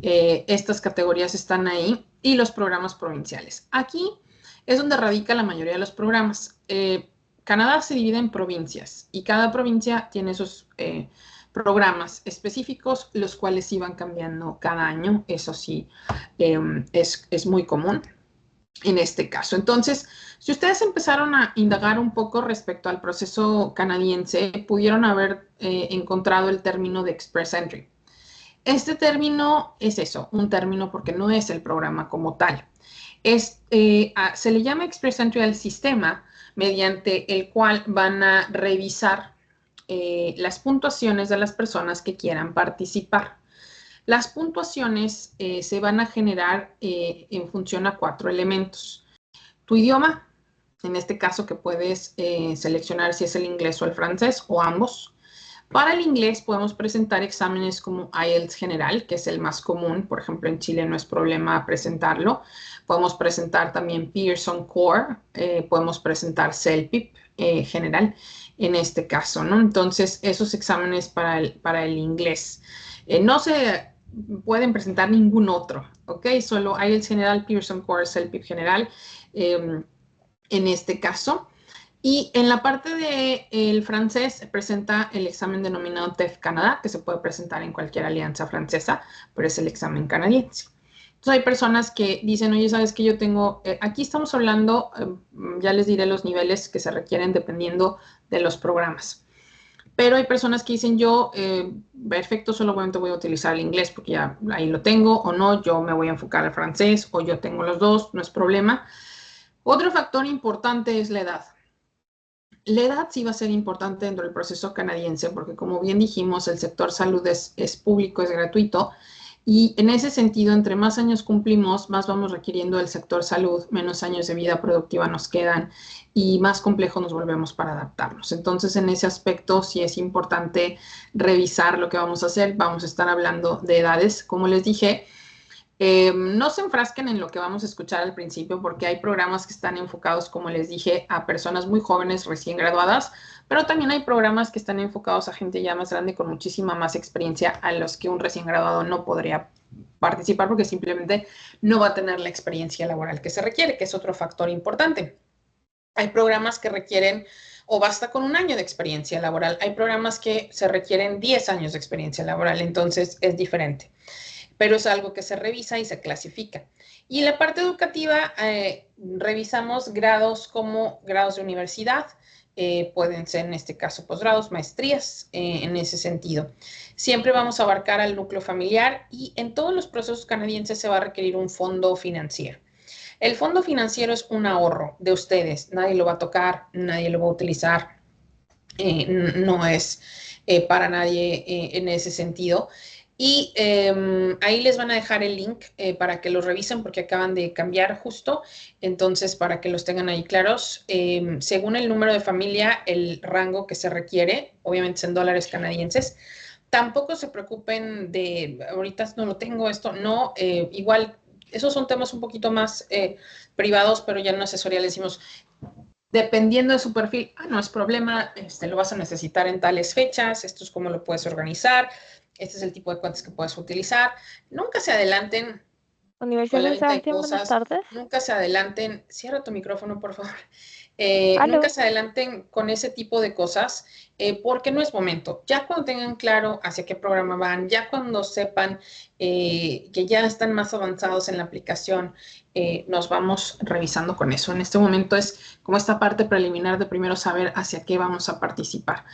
Estas categorías están ahí y los programas provinciales. Aquí es donde radica la mayoría de los programas. Canadá se divide en provincias y cada provincia tiene sus programas específicos, los cuales iban cambiando cada año. Eso sí, es muy común en este caso. Entonces, si ustedes empezaron a indagar un poco respecto al proceso canadiense, pudieron haber encontrado el término de Express Entry. Este término es eso, un término porque no es el programa como tal. Se le llama Express Entry al sistema mediante el cual van a revisar las puntuaciones de las personas que quieran participar. Las puntuaciones se van a generar en función a 4 elementos. Tu idioma, en este caso que puedes seleccionar si es el inglés o el francés o ambos. Para el inglés podemos presentar exámenes como IELTS general, que es el más común. Por ejemplo, en Chile no es problema presentarlo. Podemos presentar también Pearson Core, podemos presentar CELPIP general en este caso, ¿no? Entonces, esos exámenes para el inglés. No se pueden presentar ningún otro, ¿ok? Solo IELTS general, Pearson Core, CELPIP general, en este caso. Y en la parte del francés se presenta el examen denominado TEF Canadá, que se puede presentar en cualquier alianza francesa, pero es el examen canadiense. Entonces hay personas que dicen, oye, ¿sabes qué? Yo tengo, aquí estamos hablando, ya les diré los niveles que se requieren dependiendo de los programas. Pero hay personas que dicen, yo, perfecto, solamente voy a utilizar el inglés porque ya ahí lo tengo, o no, yo me voy a enfocar al francés, o yo tengo los dos, no es problema. Otro factor importante es la edad. La edad sí va a ser importante dentro del proceso canadiense porque, como bien dijimos, el sector salud es público, es gratuito y en ese sentido, entre más años cumplimos, más vamos requiriendo del sector salud, menos años de vida productiva nos quedan y más complejo nos volvemos para adaptarnos. Entonces, en ese aspecto sí es importante revisar lo que vamos a hacer. Vamos a estar hablando de edades, como les dije. No se enfrasquen en lo que vamos a escuchar al principio porque hay programas que están enfocados, como les dije, a personas muy jóvenes recién graduadas, pero también hay programas que están enfocados a gente ya más grande con muchísima más experiencia a los que un recién graduado no podría participar porque simplemente no va a tener la experiencia laboral que se requiere, que es otro factor importante. Hay programas que requieren o basta con un año de experiencia laboral. Hay programas que se requieren 10 años de experiencia laboral, entonces es diferente. pero es algo que se revisa y se clasifica. Y en la parte educativa revisamos grados como grados de universidad, pueden ser en este caso posgrados, maestrías en ese sentido. Siempre vamos a abarcar al núcleo familiar y en todos los procesos canadienses se va a requerir un fondo financiero. El fondo financiero es un ahorro de ustedes, nadie lo va a tocar, nadie lo va a utilizar, no es para nadie en ese sentido. Y ahí les van a dejar el link para que lo revisen porque acaban de cambiar justo. Entonces, para que los tengan ahí claros, según el número de familia, el rango que se requiere, obviamente es en dólares canadienses. Tampoco se preocupen de, ahorita no lo tengo, esto no, igual, esos son temas un poquito más privados, pero ya en una asesoría le decimos, dependiendo de su perfil, no es problema, lo vas a necesitar en tales fechas, esto es cómo lo puedes organizar, este es el tipo de cuentas que puedes utilizar. Nunca se adelanten con la Universidad de venta de Sebastián, buenas cosas, tardes. nunca se adelanten, cierra tu micrófono por favor, Aló. nunca se adelanten con ese tipo de cosas porque no es momento. Ya cuando tengan claro hacia qué programa van, ya cuando sepan que ya están más avanzados en la aplicación, nos vamos revisando con eso. En este momento es como esta parte preliminar de primero saber hacia qué vamos a participar.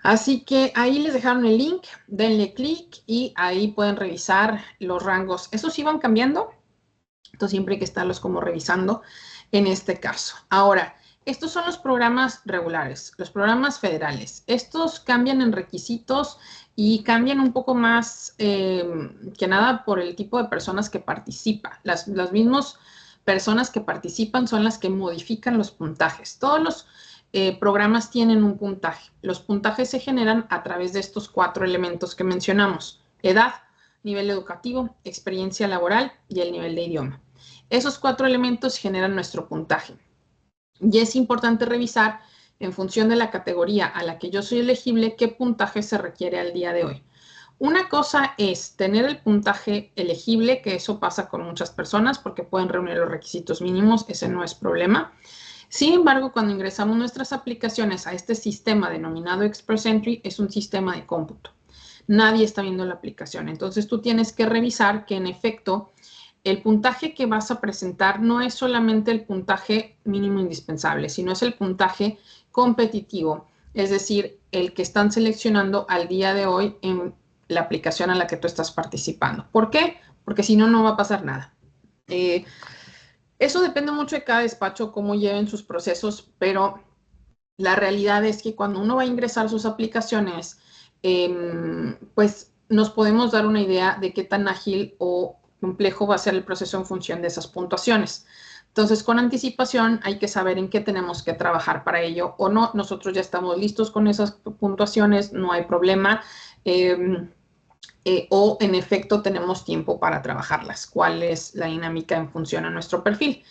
Así que ahí les dejaron el link, denle clic y ahí pueden revisar los rangos. Esos sí van cambiando, entonces siempre hay que estarlos como revisando en este caso. Ahora, estos son los programas regulares, los programas federales. Estos cambian en requisitos y cambian un poco más que nada por el tipo de personas que participan. Las mismas personas que participan son las que modifican los puntajes. Todos los programas tienen un puntaje. Los puntajes se generan a través de estos 4 elementos que mencionamos: edad, nivel educativo, experiencia laboral y el nivel de idioma. Esos 4 elementos generan nuestro puntaje. Y es importante revisar, en función de la categoría a la que yo soy elegible, qué puntaje se requiere al día de hoy. Una cosa es tener el puntaje elegible, que eso pasa con muchas personas porque pueden reunir los requisitos mínimos, ese no es problema. Sin embargo, cuando ingresamos nuestras aplicaciones a este sistema denominado Express Entry, es un sistema de cómputo. Nadie está viendo la aplicación, entonces tú tienes que revisar que en efecto el puntaje que vas a presentar no es solamente el puntaje mínimo indispensable, sino es el puntaje competitivo, es decir, el que están seleccionando al día de hoy en la aplicación a la que tú estás participando. ¿Por qué? Porque si no, no va a pasar nada. Eso depende mucho de cada despacho, cómo lleven sus procesos, pero la realidad es que cuando uno va a ingresar sus aplicaciones, pues nos podemos dar una idea de qué tan ágil o complejo va a ser el proceso en función de esas puntuaciones. Entonces, con anticipación hay que saber en qué tenemos que trabajar para ello o no. Nosotros ya estamos listos con esas puntuaciones, no hay problema. O en efecto tenemos tiempo para trabajarlas. ¿Cuál es la dinámica en función a nuestro perfil?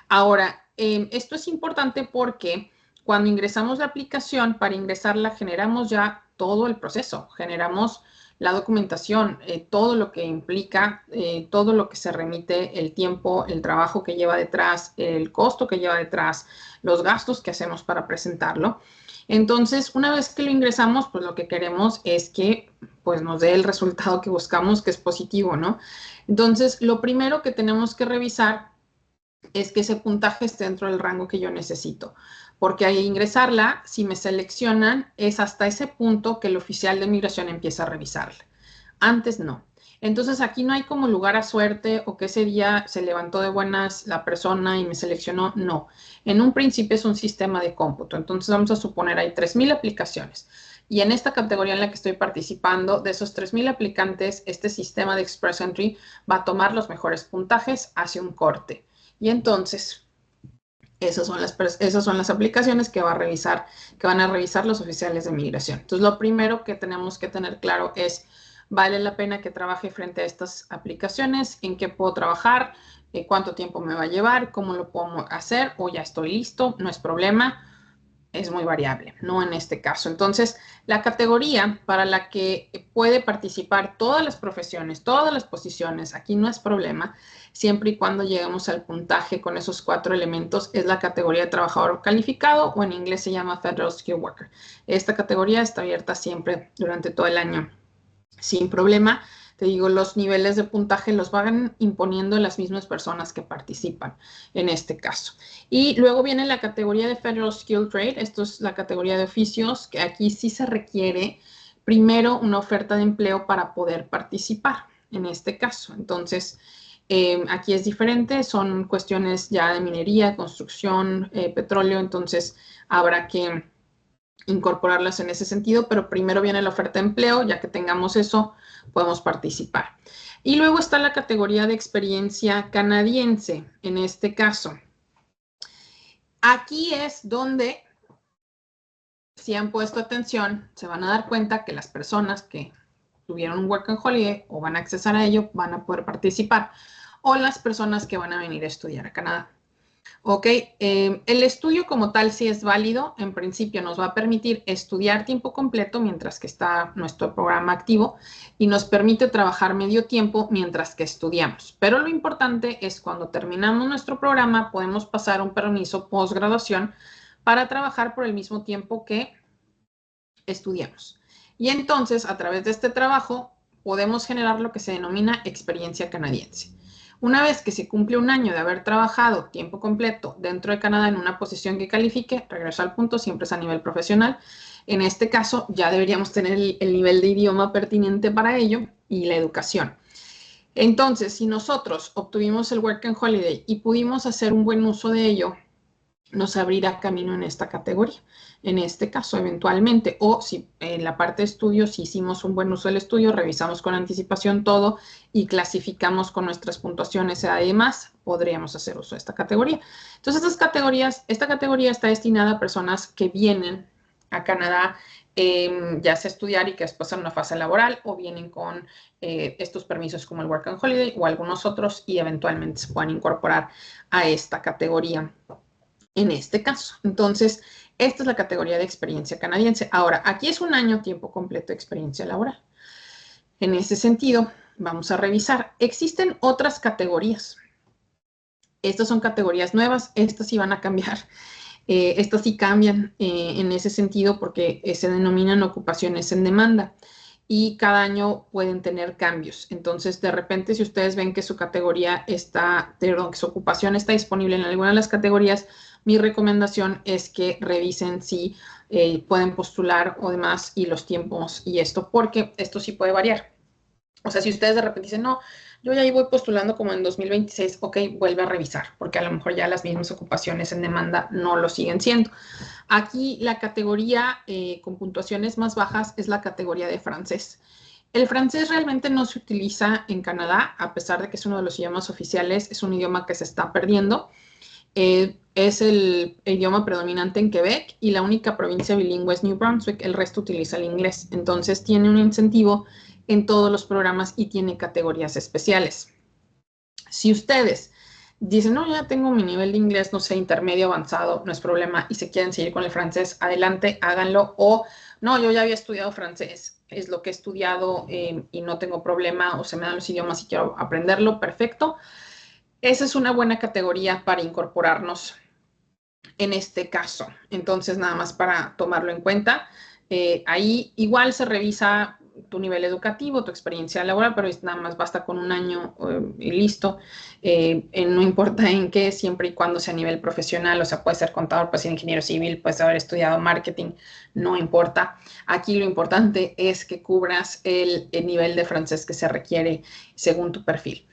Ahora, esto es importante porque cuando ingresamos la aplicación, para ingresarla generamos ya todo el proceso, generamos la documentación, todo lo que implica, todo lo que se remite, el tiempo, el trabajo que lleva detrás, el costo que lleva detrás, los gastos que hacemos para presentarlo. Entonces, una vez que lo ingresamos, pues lo que queremos es que pues nos dé el resultado que buscamos, que es positivo, ¿no? Entonces, lo primero que tenemos que revisar es que ese puntaje esté dentro del rango que yo necesito. Porque al ingresarla, si me seleccionan, es hasta ese punto que el oficial de migración empieza a revisarla. Antes no. Entonces aquí no hay como lugar a suerte o que ese día se levantó de buenas la persona y me seleccionó. No. En un principio es un sistema de cómputo. Entonces vamos a suponer hay 3,000 aplicaciones. Y en esta categoría en la que estoy participando, de esos 3,000 aplicantes, este sistema de Express Entry va a tomar los mejores puntajes, hace un corte. Y entonces, esas son las aplicaciones que van a revisar los oficiales de migración. Entonces, lo primero que tenemos que tener claro es, ¿vale la pena que trabaje frente a estas aplicaciones? ¿En qué puedo trabajar? ¿Cuánto tiempo me va a llevar? ¿Cómo lo puedo hacer? ¿O ya estoy listo? No es problema. Es muy variable, no en este caso. Entonces, la categoría para la que puede participar todas las profesiones, todas las posiciones, aquí no es problema, siempre y cuando lleguemos al puntaje con esos 4 elementos, es la categoría de trabajador calificado o en inglés se llama Federal Skilled Worker. Esta categoría está abierta siempre durante todo el año sin problema. te digo, los niveles de puntaje los van imponiendo las mismas personas que participan en este caso. Y luego viene la categoría de Federal Skill Trade. Esto es la categoría de oficios, que aquí sí se requiere primero una oferta de empleo para poder participar en este caso. Entonces, aquí es diferente, son cuestiones ya de minería, construcción, petróleo, entonces habrá que incorporarlas en ese sentido, pero primero viene la oferta de empleo, ya que tengamos eso, podemos participar. Y luego está la categoría de experiencia canadiense, en este caso. Aquí es donde, si han puesto atención, se van a dar cuenta que las personas que tuvieron un Work and Holiday o van a accesar a ello, van a poder participar, o las personas que van a venir a estudiar a Canadá. Ok, el estudio como tal sí es válido, en principio nos va a permitir estudiar tiempo completo mientras que está nuestro programa activo y nos permite trabajar medio tiempo mientras que estudiamos. Pero lo importante es cuando terminamos nuestro programa podemos pasar un permiso postgraduación para trabajar por el mismo tiempo que estudiamos. Y entonces a través de este trabajo podemos generar lo que se denomina experiencia canadiense. Una vez que se cumple un año de haber trabajado tiempo completo dentro de Canadá en una posición que califique, regreso al punto, siempre es a nivel profesional. En este caso, ya deberíamos tener el nivel de idioma pertinente para ello y la educación. Entonces, si nosotros obtuvimos el Work and Holiday y pudimos hacer un buen uso de ello, nos abrirá camino en esta categoría, en este caso eventualmente, o si en la parte de estudios, si hicimos un buen uso del estudio, revisamos con anticipación todo y clasificamos con nuestras puntuaciones y demás, podríamos hacer uso de esta categoría. Entonces, esta categoría está destinada a personas que vienen a Canadá ya sea estudiar y que después en una fase laboral o vienen con estos permisos como el Work and Holiday o algunos otros y eventualmente se puedan incorporar a esta categoría en este caso. Entonces, esta es la categoría de experiencia canadiense. Ahora, aquí es un año tiempo completo de experiencia laboral. En ese sentido, vamos a revisar. Existen otras categorías. Estas son categorías nuevas. Estas sí van a cambiar. Estas sí cambian en ese sentido porque se denominan ocupaciones en demanda y cada año pueden tener cambios. Entonces, de repente, si ustedes ven que su categoría está, perdón, que su ocupación está disponible en alguna de las categorías, mi recomendación es que revisen si pueden postular o demás y los tiempos y esto, porque esto sí puede variar. O sea, si ustedes de repente dicen, no, yo ya ahí voy postulando como en 2026, ok, vuelve a revisar, porque a lo mejor ya las mismas ocupaciones en demanda no lo siguen siendo. Aquí la categoría con puntuaciones más bajas es la categoría de francés. El francés realmente no se utiliza en Canadá, a pesar de que es uno de los idiomas oficiales, es un idioma que se está perdiendo. Es el idioma predominante en Quebec y la única provincia bilingüe es New Brunswick, el resto utiliza el inglés. Entonces tiene un incentivo en todos los programas y tiene categorías especiales. Si ustedes dicen, no, ya tengo mi nivel de inglés, no sé, intermedio, avanzado, no es problema, y se quieren seguir con el francés, adelante, háganlo. O, no, yo ya había estudiado francés, es lo que he estudiado y no tengo problema, o se me dan los idiomas y quiero aprenderlo, perfecto. Esa es una buena categoría para incorporarnos en este caso. Entonces, nada más para tomarlo en cuenta. Ahí igual se revisa tu nivel educativo, tu experiencia laboral, pero nada más basta con un año y listo. No importa en qué, siempre y cuando sea a nivel profesional, o sea, puede ser contador, puede ser ingeniero civil, puedes haber estudiado marketing, no importa. Aquí lo importante es que cubras el nivel de francés que se requiere según tu perfil.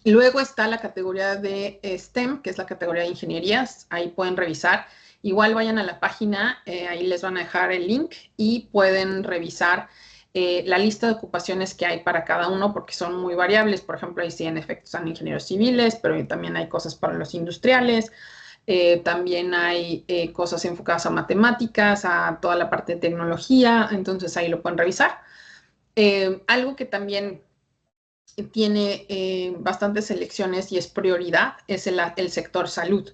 Luego está la categoría de STEM, que es la categoría de ingenierías. Ahí pueden revisar. Igual vayan a la página, ahí les van a dejar el link y pueden revisar la lista de ocupaciones que hay para cada uno porque son muy variables. Por ejemplo, ahí sí en efecto están ingenieros civiles, pero también hay cosas para los industriales. También hay cosas enfocadas a matemáticas, a toda la parte de tecnología. Entonces ahí lo pueden revisar. Algo que también tiene bastantes elecciones y es prioridad, es el sector salud.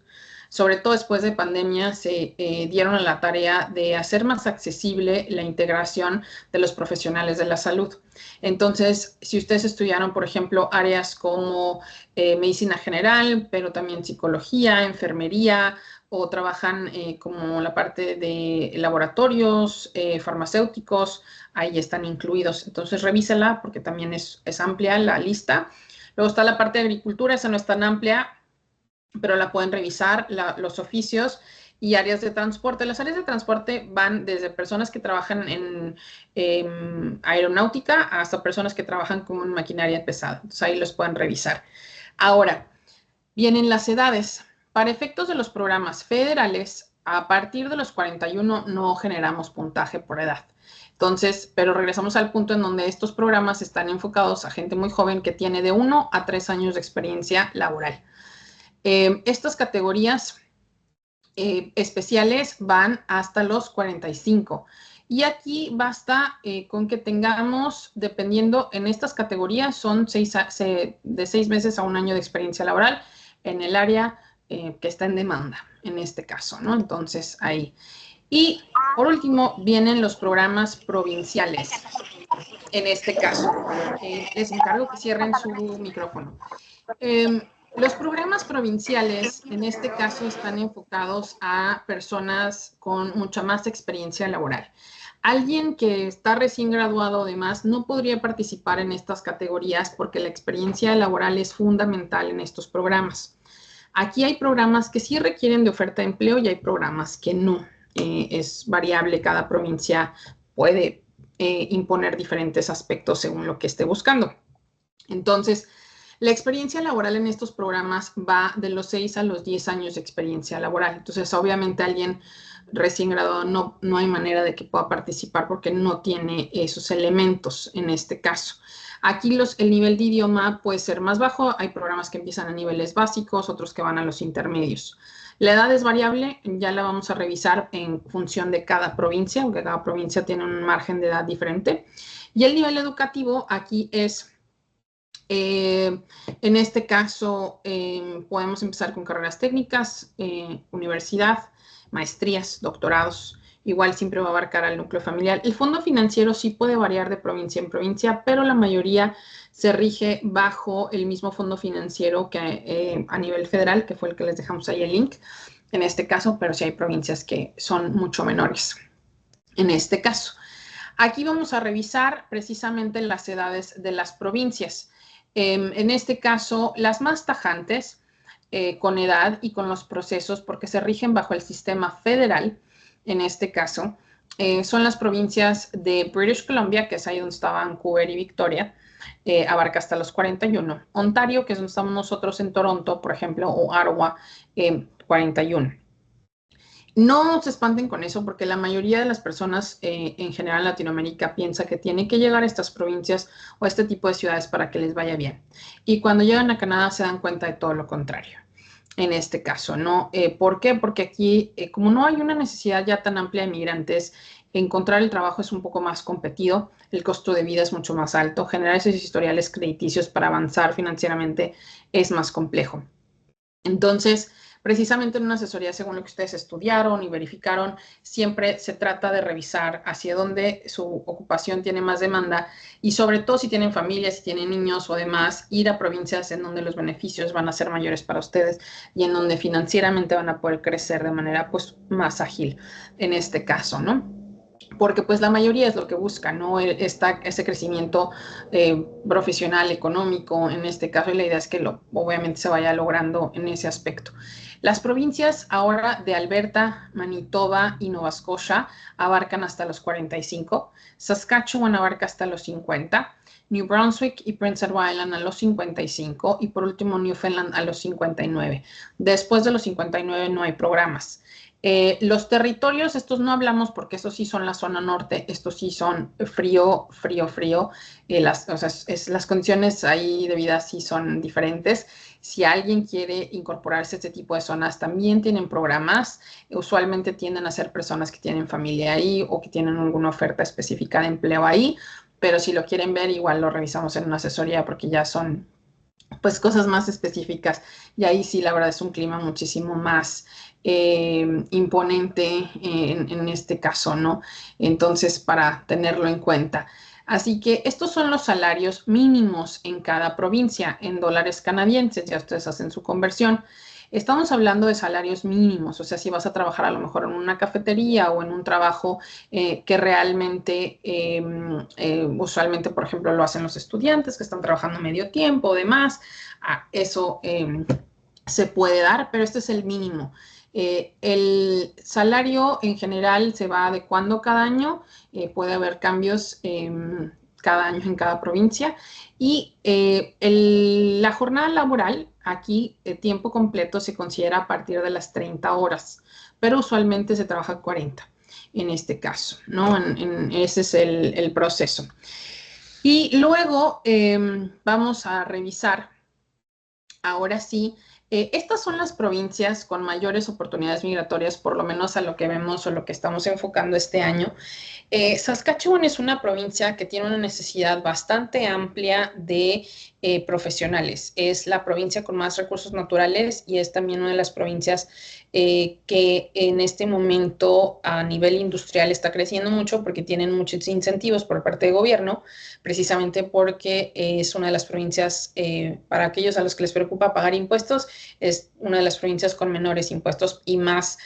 Sobre todo después de pandemia se dieron a la tarea de hacer más accesible la integración de los profesionales de la salud. Entonces, si ustedes estudiaron, por ejemplo, áreas como medicina general, pero también psicología, enfermería o trabajan como la parte de laboratorios, farmacéuticos, ahí están incluidos. Entonces revísela porque también es amplia la lista. Luego está la parte de agricultura, esa no es tan amplia, pero la pueden revisar, los oficios y áreas de transporte. Las áreas de transporte van desde personas que trabajan en aeronáutica hasta personas que trabajan con maquinaria pesada. Entonces ahí los pueden revisar. Ahora, vienen las edades. Para efectos de los programas federales, a partir de los 41 no generamos puntaje por edad. Entonces, pero regresamos al punto en donde estos programas están enfocados a gente muy joven que tiene de 1 a 3 años de experiencia laboral. Estas categorías especiales van hasta los 45. Y aquí basta con que tengamos, dependiendo en estas categorías, son de 6 meses a 1 año de experiencia laboral en el área que está en demanda, en este caso, ¿no? Entonces, ahí. Y por último, vienen los programas provinciales, en este caso. Les encargo que cierren su micrófono. Los programas provinciales, en este caso, están enfocados a personas con mucha más experiencia laboral. Alguien que está recién graduado, además, no podría participar en estas categorías porque la experiencia laboral es fundamental en estos programas. Aquí hay programas que sí requieren de oferta de empleo y hay programas que no. Es variable, cada provincia puede imponer diferentes aspectos según lo que esté buscando. Entonces, la experiencia laboral en estos programas va de los 6 a los 10 años de experiencia laboral. Entonces, obviamente, alguien recién graduado no hay manera de que pueda participar porque no tiene esos elementos en este caso. Aquí el nivel de idioma puede ser más bajo. Hay programas que empiezan a niveles básicos, otros que van a los intermedios. La edad es variable, ya la vamos a revisar en función de cada provincia, aunque cada provincia tiene un margen de edad diferente. Y el nivel educativo aquí es... en este caso, podemos empezar con carreras técnicas, universidad, maestrías, doctorados. Igual siempre va a abarcar al núcleo familiar. El fondo financiero sí puede variar de provincia en provincia, pero la mayoría se rige bajo el mismo fondo financiero que a nivel federal, que fue el que les dejamos ahí el link en este caso, pero sí hay provincias que son mucho menores en este caso. Aquí vamos a revisar precisamente las edades de las provincias. En este caso, las más tajantes con edad y con los procesos, porque se rigen bajo el sistema federal, en este caso, son las provincias de British Columbia, que es ahí donde está Vancouver y Victoria, abarca hasta los 41. Ontario, que es donde estamos nosotros en Toronto, por ejemplo, o Ottawa, 41. No se espanten con eso porque la mayoría de las personas en general en Latinoamérica piensa que tienen que llegar a estas provincias o a este tipo de ciudades para que les vaya bien. Y cuando llegan a Canadá se dan cuenta de todo lo contrario. En este caso, ¿no? ¿Por qué? Porque aquí, como no hay una necesidad ya tan amplia de migrantes, encontrar el trabajo es un poco más competido, el costo de vida es mucho más alto, generar esos historiales crediticios para avanzar financieramente es más complejo. Entonces, precisamente en una asesoría, según lo que ustedes estudiaron y verificaron, siempre se trata de revisar hacia dónde su ocupación tiene más demanda y sobre todo si tienen familias, si tienen niños o demás, ir a provincias en donde los beneficios van a ser mayores para ustedes y en donde financieramente van a poder crecer de manera pues más ágil en este caso, ¿no? Porque pues la mayoría es lo que busca, ¿no? Ese crecimiento profesional, económico, en este caso, y la idea es que obviamente se vaya logrando en ese aspecto. Las provincias ahora de Alberta, Manitoba y Nova Scotia abarcan hasta los 45, Saskatchewan abarca hasta los 50, New Brunswick y Prince Edward Island a los 55 y por último Newfoundland a los 59. Después de los 59 no hay programas. Los territorios, estos no hablamos porque estos sí son la zona norte, estos sí son frío, frío, frío. Las condiciones ahí de vida sí son diferentes. Si alguien quiere incorporarse a este tipo de zonas, también tienen programas. Usualmente tienden a ser personas que tienen familia ahí o que tienen alguna oferta específica de empleo ahí. Pero si lo quieren ver, igual lo revisamos en una asesoría porque ya son pues cosas más específicas. Y ahí sí, la verdad es un clima muchísimo más imponente en este caso, ¿no? Entonces, para tenerlo en cuenta. Así que estos son los salarios mínimos en cada provincia en dólares canadienses, ya ustedes hacen su conversión. Estamos hablando de salarios mínimos, o sea, si vas a trabajar a lo mejor en una cafetería o en un trabajo que realmente, usualmente, por ejemplo, lo hacen los estudiantes que están trabajando medio tiempo o demás, eso se puede dar, pero este es el mínimo. El salario en general se va adecuando cada año, puede haber cambios cada año en cada provincia y la jornada laboral aquí tiempo completo se considera a partir de las 30 horas, pero usualmente se trabaja 40 en este caso, ¿no? Ese es el proceso. Y luego vamos a revisar, ahora sí, estas son las provincias con mayores oportunidades migratorias, por lo menos a lo que vemos o lo que estamos enfocando este año. Saskatchewan es una provincia que tiene una necesidad bastante amplia de profesionales. Es la provincia con más recursos naturales y es también una de las provincias que en este momento a nivel industrial está creciendo mucho porque tienen muchos incentivos por parte del gobierno, precisamente porque es una de las provincias, para aquellos a los que les preocupa pagar impuestos, es una de las provincias con menores impuestos y más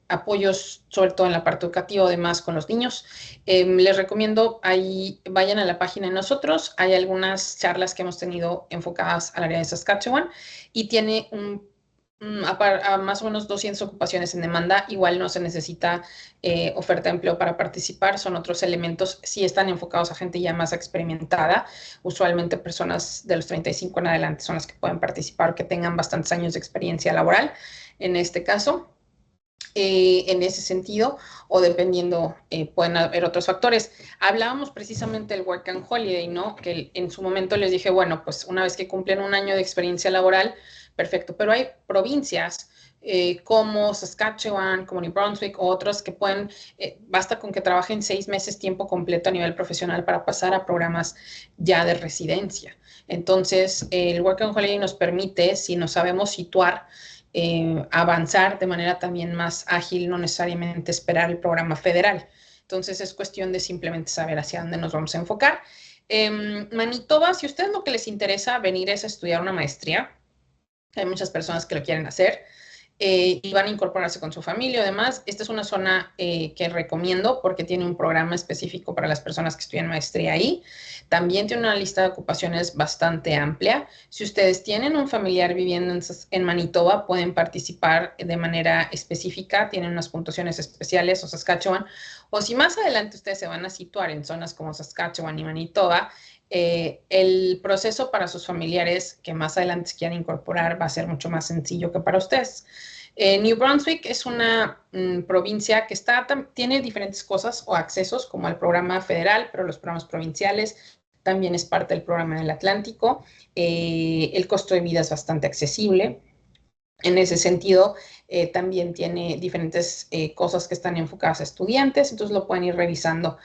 apoyos, sobre todo en la parte educativa, además con los niños. Les recomiendo, ahí vayan a la página de nosotros, hay algunas charlas que hemos tenido enfocadas al área de Saskatchewan y tiene a más o menos 200 ocupaciones en demanda. Igual no se necesita oferta de empleo para participar, son otros elementos, sí están enfocados a gente ya más experimentada, usualmente personas de los 35 en adelante son las que pueden participar, que tengan bastantes años de experiencia laboral, en este caso. En ese sentido, o dependiendo, pueden haber otros factores. Hablábamos precisamente del Work and Holiday, ¿no? Que en su momento les dije, bueno, pues una vez que cumplen un año de experiencia laboral, perfecto, pero hay provincias como Saskatchewan, como New Brunswick, o otros que pueden, basta con que trabajen 6 meses tiempo completo a nivel profesional para pasar a programas ya de residencia. Entonces, el Work and Holiday nos permite, si nos sabemos situar, avanzar de manera también más ágil, no necesariamente esperar el programa federal. Entonces es cuestión de simplemente saber hacia dónde nos vamos a enfocar. Manitoba, si a ustedes lo que les interesa venir es a estudiar una maestría, hay muchas personas que lo quieren hacer, y van a incorporarse con su familia. Además, esta es una zona que recomiendo porque tiene un programa específico para las personas que estudian maestría ahí. También tiene una lista de ocupaciones bastante amplia. Si ustedes tienen un familiar viviendo en Manitoba, pueden participar de manera específica, tienen unas puntuaciones especiales, o Saskatchewan, o si más adelante ustedes se van a situar en zonas como Saskatchewan y Manitoba, el proceso para sus familiares que más adelante se quieran incorporar va a ser mucho más sencillo que para ustedes. New Brunswick es una provincia que tiene diferentes cosas o accesos como al programa federal, pero los programas provinciales también es parte del programa del Atlántico. El costo de vida es bastante accesible. En ese sentido, también tiene diferentes cosas que están enfocadas a estudiantes, entonces lo pueden ir revisando.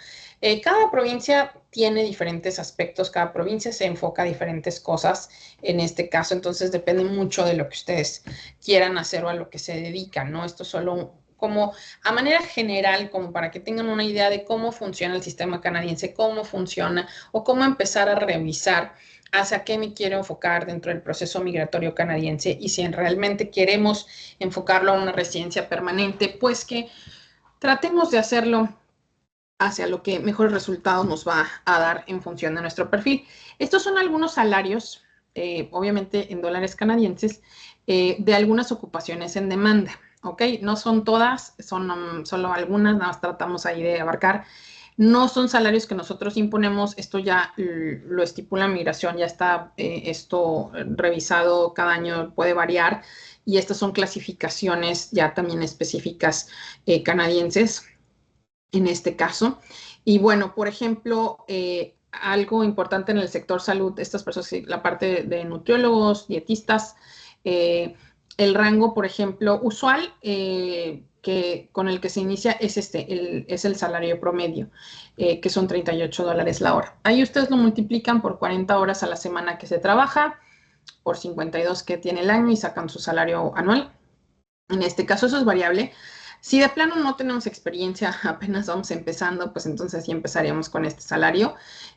Cada provincia tiene diferentes aspectos, cada provincia se enfoca a diferentes cosas en este caso, entonces depende mucho de lo que ustedes quieran hacer o a lo que se dedican, ¿no? Esto es solo como a manera general, como para que tengan una idea de cómo funciona el sistema canadiense, cómo funciona o cómo empezar a revisar hacia qué me quiero enfocar dentro del proceso migratorio canadiense y si realmente queremos enfocarlo a una residencia permanente, pues que tratemos de hacerlo hacia lo que mejores resultados nos va a dar en función de nuestro perfil. Estos son algunos salarios, obviamente en dólares canadienses, de algunas ocupaciones en demanda, ¿ok? No son todas, son solo algunas, nada más tratamos ahí de abarcar. No son salarios que nosotros imponemos, esto ya lo estipula migración, ya está esto revisado cada año, puede variar, y estas son clasificaciones ya también específicas canadienses en este caso. Y bueno, por ejemplo, algo importante en el sector salud, estas personas, la parte de nutriólogos, dietistas, el rango, por ejemplo, usual que con el que se inicia es es el salario promedio, que son $38 la hora. Ahí ustedes lo multiplican por 40 horas a la semana que se trabaja, por 52 que tiene el año y sacan su salario anual. En este caso eso es variable. Si de plano no tenemos experiencia, apenas vamos empezando, pues entonces sí empezaríamos con este salario.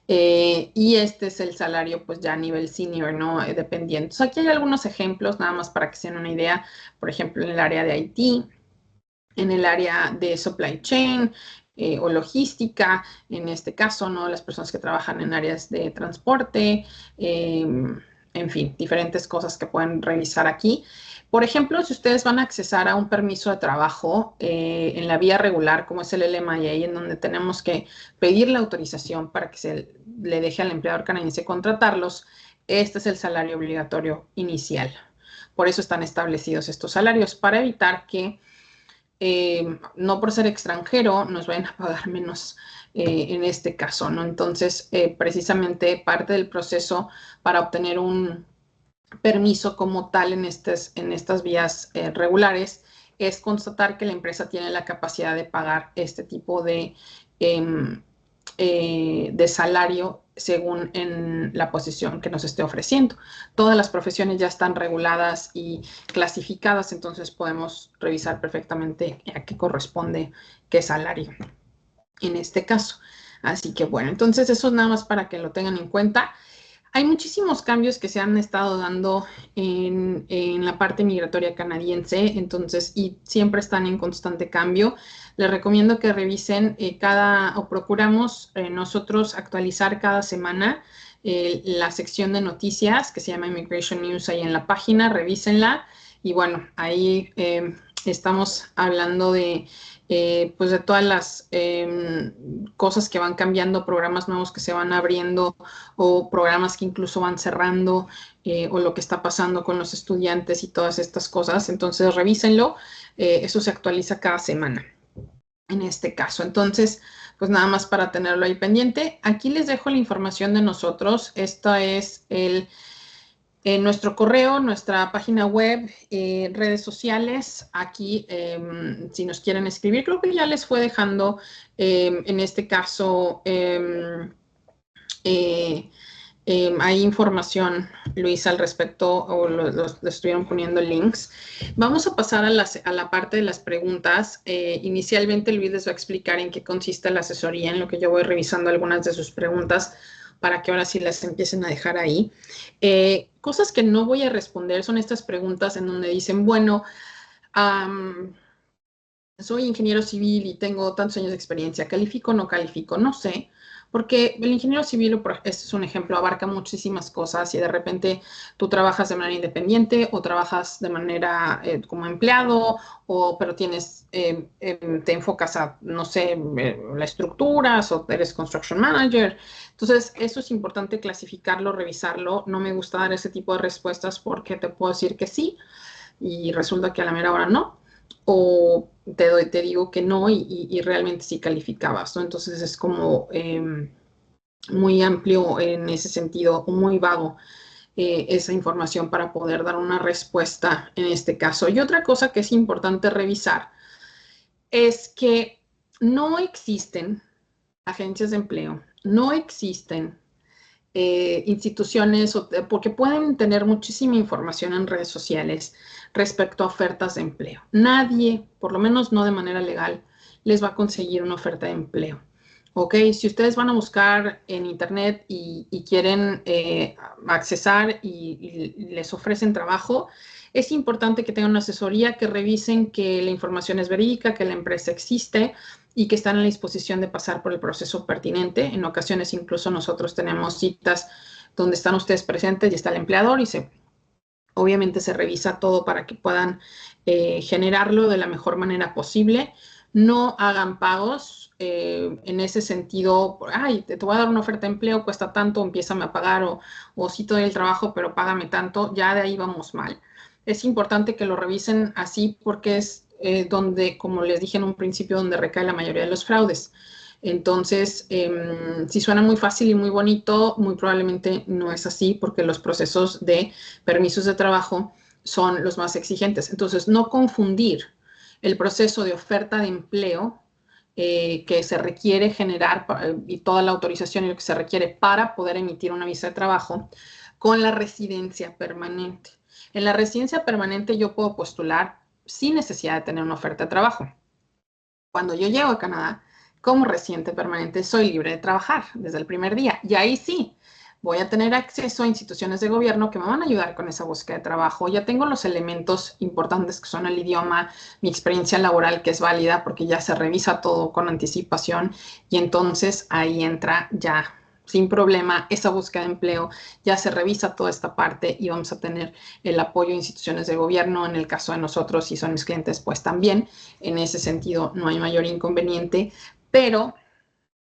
Y este es el salario pues ya a nivel senior, ¿no? Dependiendo. Entonces, aquí hay algunos ejemplos, nada más para que se den una idea. Por ejemplo, en el área de IT, en el área de supply chain o logística, en este caso, ¿no? Las personas que trabajan en áreas de transporte, en fin, diferentes cosas que pueden revisar aquí. Por ejemplo, si ustedes van a accesar a un permiso de trabajo en la vía regular, como es el LMIA, en donde tenemos que pedir la autorización para que se le deje al empleador canadiense contratarlos, este es el salario obligatorio inicial. Por eso están establecidos estos salarios, para evitar que no por ser extranjero nos vayan a pagar menos en este caso, ¿no? Entonces, precisamente parte del proceso para obtener un permiso como tal en estas vías regulares es constatar que la empresa tiene la capacidad de pagar este tipo de salario según en la posición que nos esté ofreciendo. Todas las profesiones ya están reguladas y clasificadas, entonces podemos revisar perfectamente a qué corresponde qué salario en este caso. Así que bueno, entonces eso es nada más para que lo tengan en cuenta. Hay muchísimos cambios que se han estado dando en la parte migratoria canadiense, entonces, y siempre están en constante cambio. Les recomiendo que revisen o procuramos nosotros actualizar cada semana la sección de noticias que se llama Immigration News ahí en la página, revísenla. Y bueno, ahí estamos hablando pues de todas las cosas que van cambiando, programas nuevos que se van abriendo o programas que incluso van cerrando o lo que está pasando con los estudiantes y todas estas cosas. Entonces, revísenlo. Eso se actualiza cada semana en este caso. Entonces, pues nada más para tenerlo ahí pendiente. Aquí les dejo la información de nosotros. Esta es nuestro correo, nuestra página web, redes sociales. Aquí, si nos quieren escribir, creo que ya les fue dejando, en este caso, hay información, Luis, al respecto, o lo estuvieron poniendo links. Vamos a pasar a la parte de las preguntas. Inicialmente, Luis les va a explicar en qué consiste la asesoría, en lo que yo voy revisando algunas de sus preguntas para que ahora sí las empiecen a dejar ahí. Cosas que no voy a responder son estas preguntas en donde dicen, bueno, soy ingeniero civil y tengo tantos años de experiencia, ¿califico o no califico? No sé, porque el ingeniero civil, este es un ejemplo, abarca muchísimas cosas y de repente tú trabajas de manera independiente o trabajas de manera como empleado, pero te enfocas a, no sé, las estructuras o eres construction manager. Entonces, eso es importante clasificarlo, revisarlo. No me gusta dar ese tipo de respuestas porque te puedo decir que sí y resulta que a la mera hora no, o te digo que no y realmente sí calificabas, ¿no? Entonces es como muy amplio en ese sentido, o muy vago esa información para poder dar una respuesta en este caso. Y otra cosa que es importante revisar es que no existen agencias de empleo, no existen instituciones, porque pueden tener muchísima información en redes sociales respecto a ofertas de empleo. Nadie, por lo menos no de manera legal, les va a conseguir una oferta de empleo. ¿Ok? Si ustedes van a buscar en internet y quieren accesar y les ofrecen trabajo, es importante que tengan una asesoría, que revisen que la información es verídica, que la empresa existe y que están en la disposición de pasar por el proceso pertinente. En ocasiones incluso nosotros tenemos citas donde están ustedes presentes y está el empleador y obviamente se revisa todo para que puedan generarlo de la mejor manera posible. No hagan pagos en ese sentido, ay, te voy a dar una oferta de empleo, cuesta tanto, empiézame a pagar, o sí te doy el trabajo, pero págame tanto, ya de ahí vamos mal. Es importante que lo revisen así porque es donde, como les dije en un principio, donde recae la mayoría de los fraudes. Entonces, si suena muy fácil y muy bonito, muy probablemente no es así porque los procesos de permisos de trabajo son los más exigentes. Entonces, no confundir el proceso de oferta de empleo que se requiere generar y toda la autorización y lo que se requiere para poder emitir una visa de trabajo con la residencia permanente. En la residencia permanente yo puedo postular sin necesidad de tener una oferta de trabajo. Cuando yo llego a Canadá, como residente permanente, soy libre de trabajar desde el primer día. Y ahí sí, voy a tener acceso a instituciones de gobierno que me van a ayudar con esa búsqueda de trabajo. Ya tengo los elementos importantes que son el idioma, mi experiencia laboral que es válida porque ya se revisa todo con anticipación y entonces ahí entra ya sin problema esa búsqueda de empleo, ya se revisa toda esta parte y vamos a tener el apoyo de instituciones de gobierno. En el caso de nosotros, si son mis clientes, pues también. En ese sentido, no hay mayor inconveniente, pero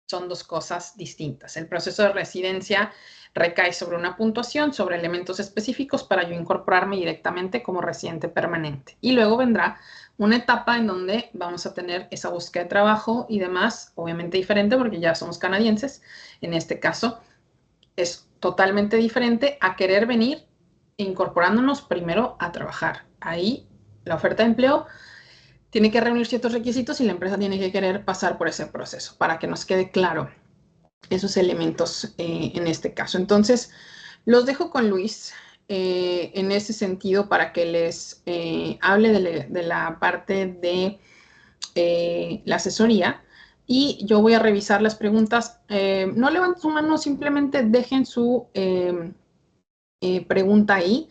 son dos cosas distintas. El proceso de residencia recae sobre una puntuación, sobre elementos específicos para yo incorporarme directamente como residente permanente. Y luego vendrá una etapa en donde vamos a tener esa búsqueda de trabajo y demás, obviamente diferente porque ya somos canadienses. En este caso es totalmente diferente a querer venir incorporándonos primero a trabajar. Ahí la oferta de empleo tiene que reunir ciertos requisitos y la empresa tiene que querer pasar por ese proceso para que nos quede claro esos elementos en este caso. Entonces, los dejo con Luis en ese sentido para que les hable de la parte de la asesoría y yo voy a revisar las preguntas. No levanten su mano, simplemente dejen su pregunta ahí.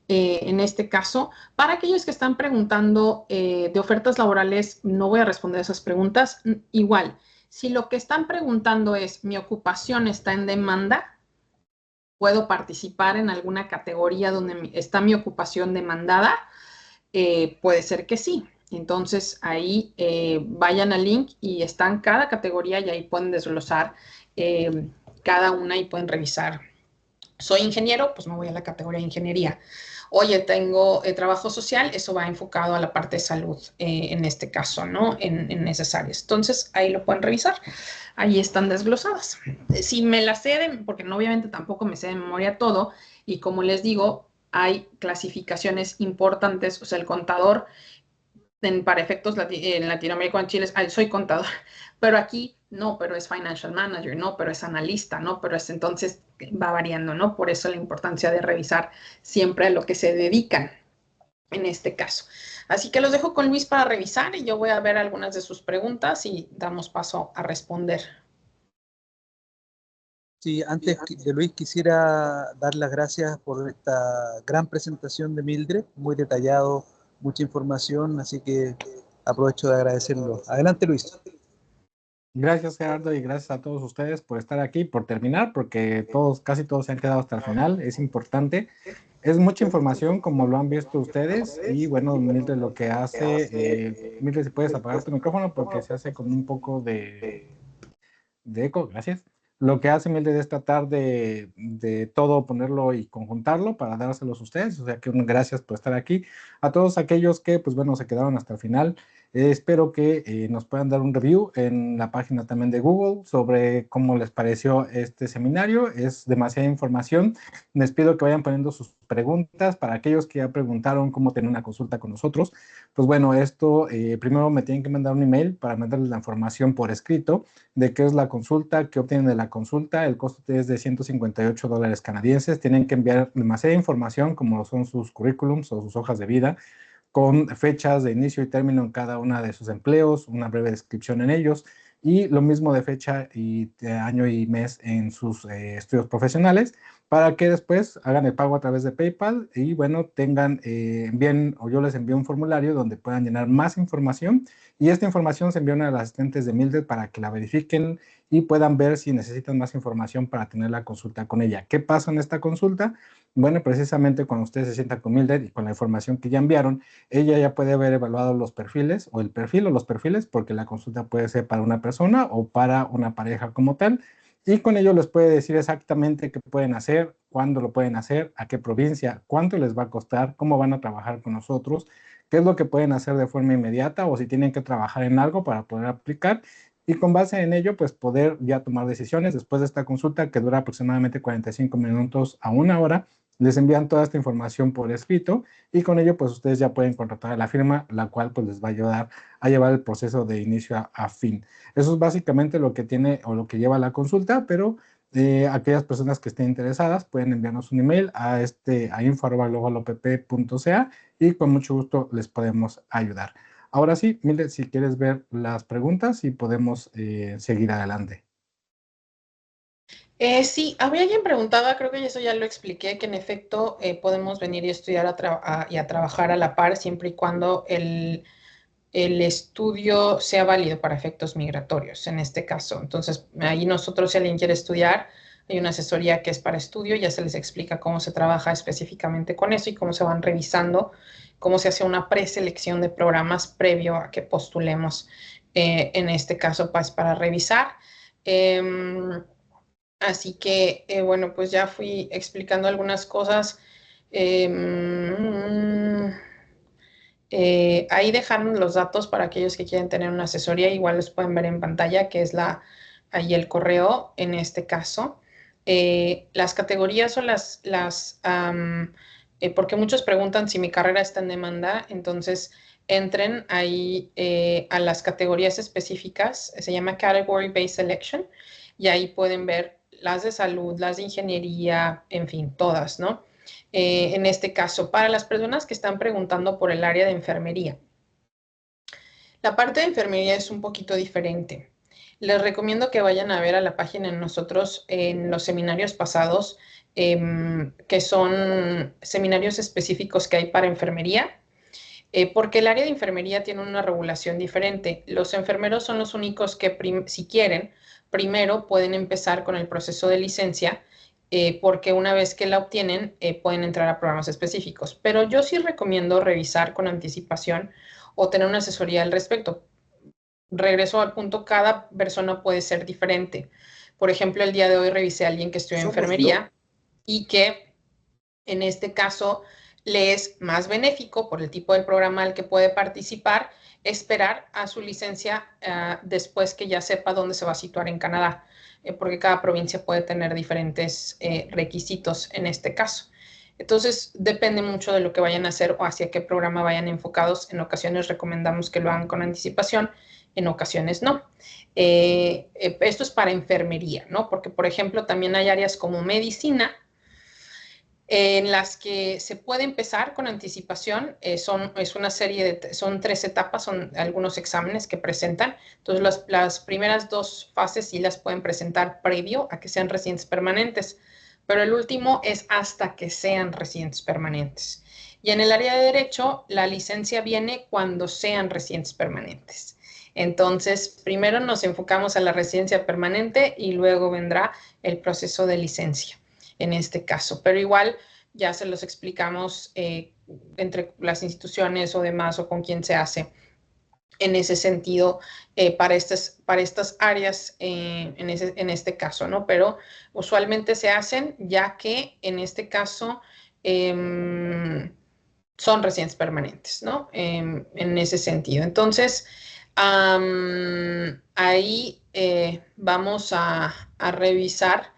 En este caso, para aquellos que están preguntando de ofertas laborales, no voy a responder esas preguntas. Igual, si lo que están preguntando es mi ocupación está en demanda, puedo participar en alguna categoría donde está mi ocupación demandada, puede ser que sí. Entonces ahí vayan al link y están cada categoría y ahí pueden desglosar cada una y pueden revisar. Soy ingeniero, pues me voy a la categoría de ingeniería. Oye, tengo trabajo social, eso va enfocado a la parte de salud, en este caso, ¿no? En esas áreas. Entonces, ahí lo pueden revisar. Ahí están desglosadas. Si me las ceden, porque no, obviamente tampoco me sé de memoria todo, y como les digo, hay clasificaciones importantes, o sea, el contador para efectos en Latinoamérica, en Chile, soy contador, pero aquí no, pero es financial manager, no, pero es analista, no, pero es entonces va variando, ¿no? Por eso la importancia de revisar siempre a lo que se dedican en este caso. Así que los dejo con Luis para revisar y yo voy a ver algunas de sus preguntas y damos paso a responder. Sí, antes de Luis quisiera dar las gracias por esta gran presentación de Mildred, muy detallado, mucha información, así que aprovecho de agradecerlo. Adelante, Luis. Gracias, Gerardo, y gracias a todos ustedes por estar aquí, por terminar, porque todos, casi todos se han quedado hasta el final. Es importante. Es mucha información, como lo han visto ustedes, y bueno, Mildred lo que hace, Mildred, si puedes apagar tu micrófono porque se hace con un poco de eco, gracias. Lo que hace Mildred es tratar de todo ponerlo y conjuntarlo para dárselos a ustedes, o sea que gracias por estar aquí. A todos aquellos que, pues bueno, se quedaron hasta el final, espero que nos puedan dar un review en la página también de Google sobre cómo les pareció este seminario. Es demasiada información. Les pido que vayan poniendo sus preguntas. Para aquellos que ya preguntaron cómo tener una consulta con nosotros, pues bueno, esto primero me tienen que mandar un email para mandarles la información por escrito de qué es la consulta, qué obtienen de la consulta. El costo es de $158 canadienses. Tienen que enviar demasiada información como son sus currículums o sus hojas de vida, con fechas de inicio y término en cada una de sus empleos, una breve descripción en ellos, y lo mismo de fecha y de año y mes en sus estudios profesionales, para que después hagan el pago a través de PayPal y bueno, tengan, envíen o yo les envío un formulario donde puedan llenar más información y esta información se envía a las asistentes de Mildred para que la verifiquen y puedan ver si necesitan más información para tener la consulta con ella. ¿Qué pasa en esta consulta? Bueno, precisamente cuando ustedes se sientan con Mildred y con la información que ya enviaron, ella ya puede haber evaluado los perfiles o el perfil o los perfiles, porque la consulta puede ser para una persona o para una pareja como tal, y con ello les puede decir exactamente qué pueden hacer, cuándo lo pueden hacer, a qué provincia, cuánto les va a costar, cómo van a trabajar con nosotros, qué es lo que pueden hacer de forma inmediata o si tienen que trabajar en algo para poder aplicar y con base en ello pues poder ya tomar decisiones después de esta consulta que dura aproximadamente 45 minutos a una hora. Les envían toda esta información por escrito y con ello pues ustedes ya pueden contratar a la firma, la cual pues les va a ayudar a llevar el proceso de inicio a fin. Eso es básicamente lo que tiene o lo que lleva la consulta, pero aquellas personas que estén interesadas pueden enviarnos un email a info@globalopp.ca y con mucho gusto les podemos ayudar. Ahora sí, Mildred, si quieres ver las preguntas y podemos seguir adelante. Sí, había alguien preguntaba, creo que eso ya lo expliqué, que en efecto podemos venir y estudiar y a trabajar a la par siempre y cuando el estudio sea válido para efectos migratorios, en este caso. Entonces, ahí nosotros, si alguien quiere estudiar, hay una asesoría que es para estudio, ya se les explica cómo se trabaja específicamente con eso y cómo se van revisando, cómo se hace una preselección de programas previo a que postulemos, en este caso, pues, para revisar. Así que, bueno, pues ya fui explicando algunas cosas. Ahí dejaron los datos para aquellos que quieren tener una asesoría, igual los pueden ver en pantalla, que es ahí el correo en este caso. Las categorías son porque muchos preguntan si mi carrera está en demanda, entonces entren ahí a las categorías específicas, se llama Category Based Selection, y ahí pueden ver las de salud, las de ingeniería, en fin, todas, ¿no? En este caso, para las personas que están preguntando por el área de enfermería. La parte de enfermería es un poquito diferente. Les recomiendo que vayan a ver a la página de nosotros en los seminarios pasados, que son seminarios específicos que hay para enfermería, porque el área de enfermería tiene una regulación diferente. Los enfermeros son los únicos que, si quieren, primero pueden empezar con el proceso de licencia, porque una vez que la obtienen, pueden entrar a programas específicos. Pero yo sí recomiendo revisar con anticipación o tener una asesoría al respecto. Regreso al punto, cada persona puede ser diferente. Por ejemplo, el día de hoy revisé a alguien que estudia enfermería y que en este caso le es más benéfico por el tipo de programa al que puede participar esperar a su licencia después que ya sepa dónde se va a situar en Canadá, porque cada provincia puede tener diferentes requisitos en este caso. Entonces, depende mucho de lo que vayan a hacer o hacia qué programa vayan enfocados. En ocasiones recomendamos que lo hagan con anticipación, en ocasiones no. Esto es para enfermería, ¿no? Porque, por ejemplo, también hay áreas como medicina, en las que se puede empezar con anticipación. Es una serie son 3 etapas, son algunos exámenes que presentan. Entonces, las primeras 2 fases sí las pueden presentar previo a que sean residentes permanentes, pero el último es hasta que sean residentes permanentes. Y en el área de derecho, la licencia viene cuando sean residentes permanentes. Entonces, primero nos enfocamos a la residencia permanente y luego vendrá el proceso de licencia en este caso, pero igual ya se los explicamos entre las instituciones o demás o con quién se hace en ese sentido para estas áreas en este caso, ¿no? Pero usualmente se hacen ya que en este caso son residentes permanentes, ¿no? En ese sentido. Entonces, ahí vamos a revisar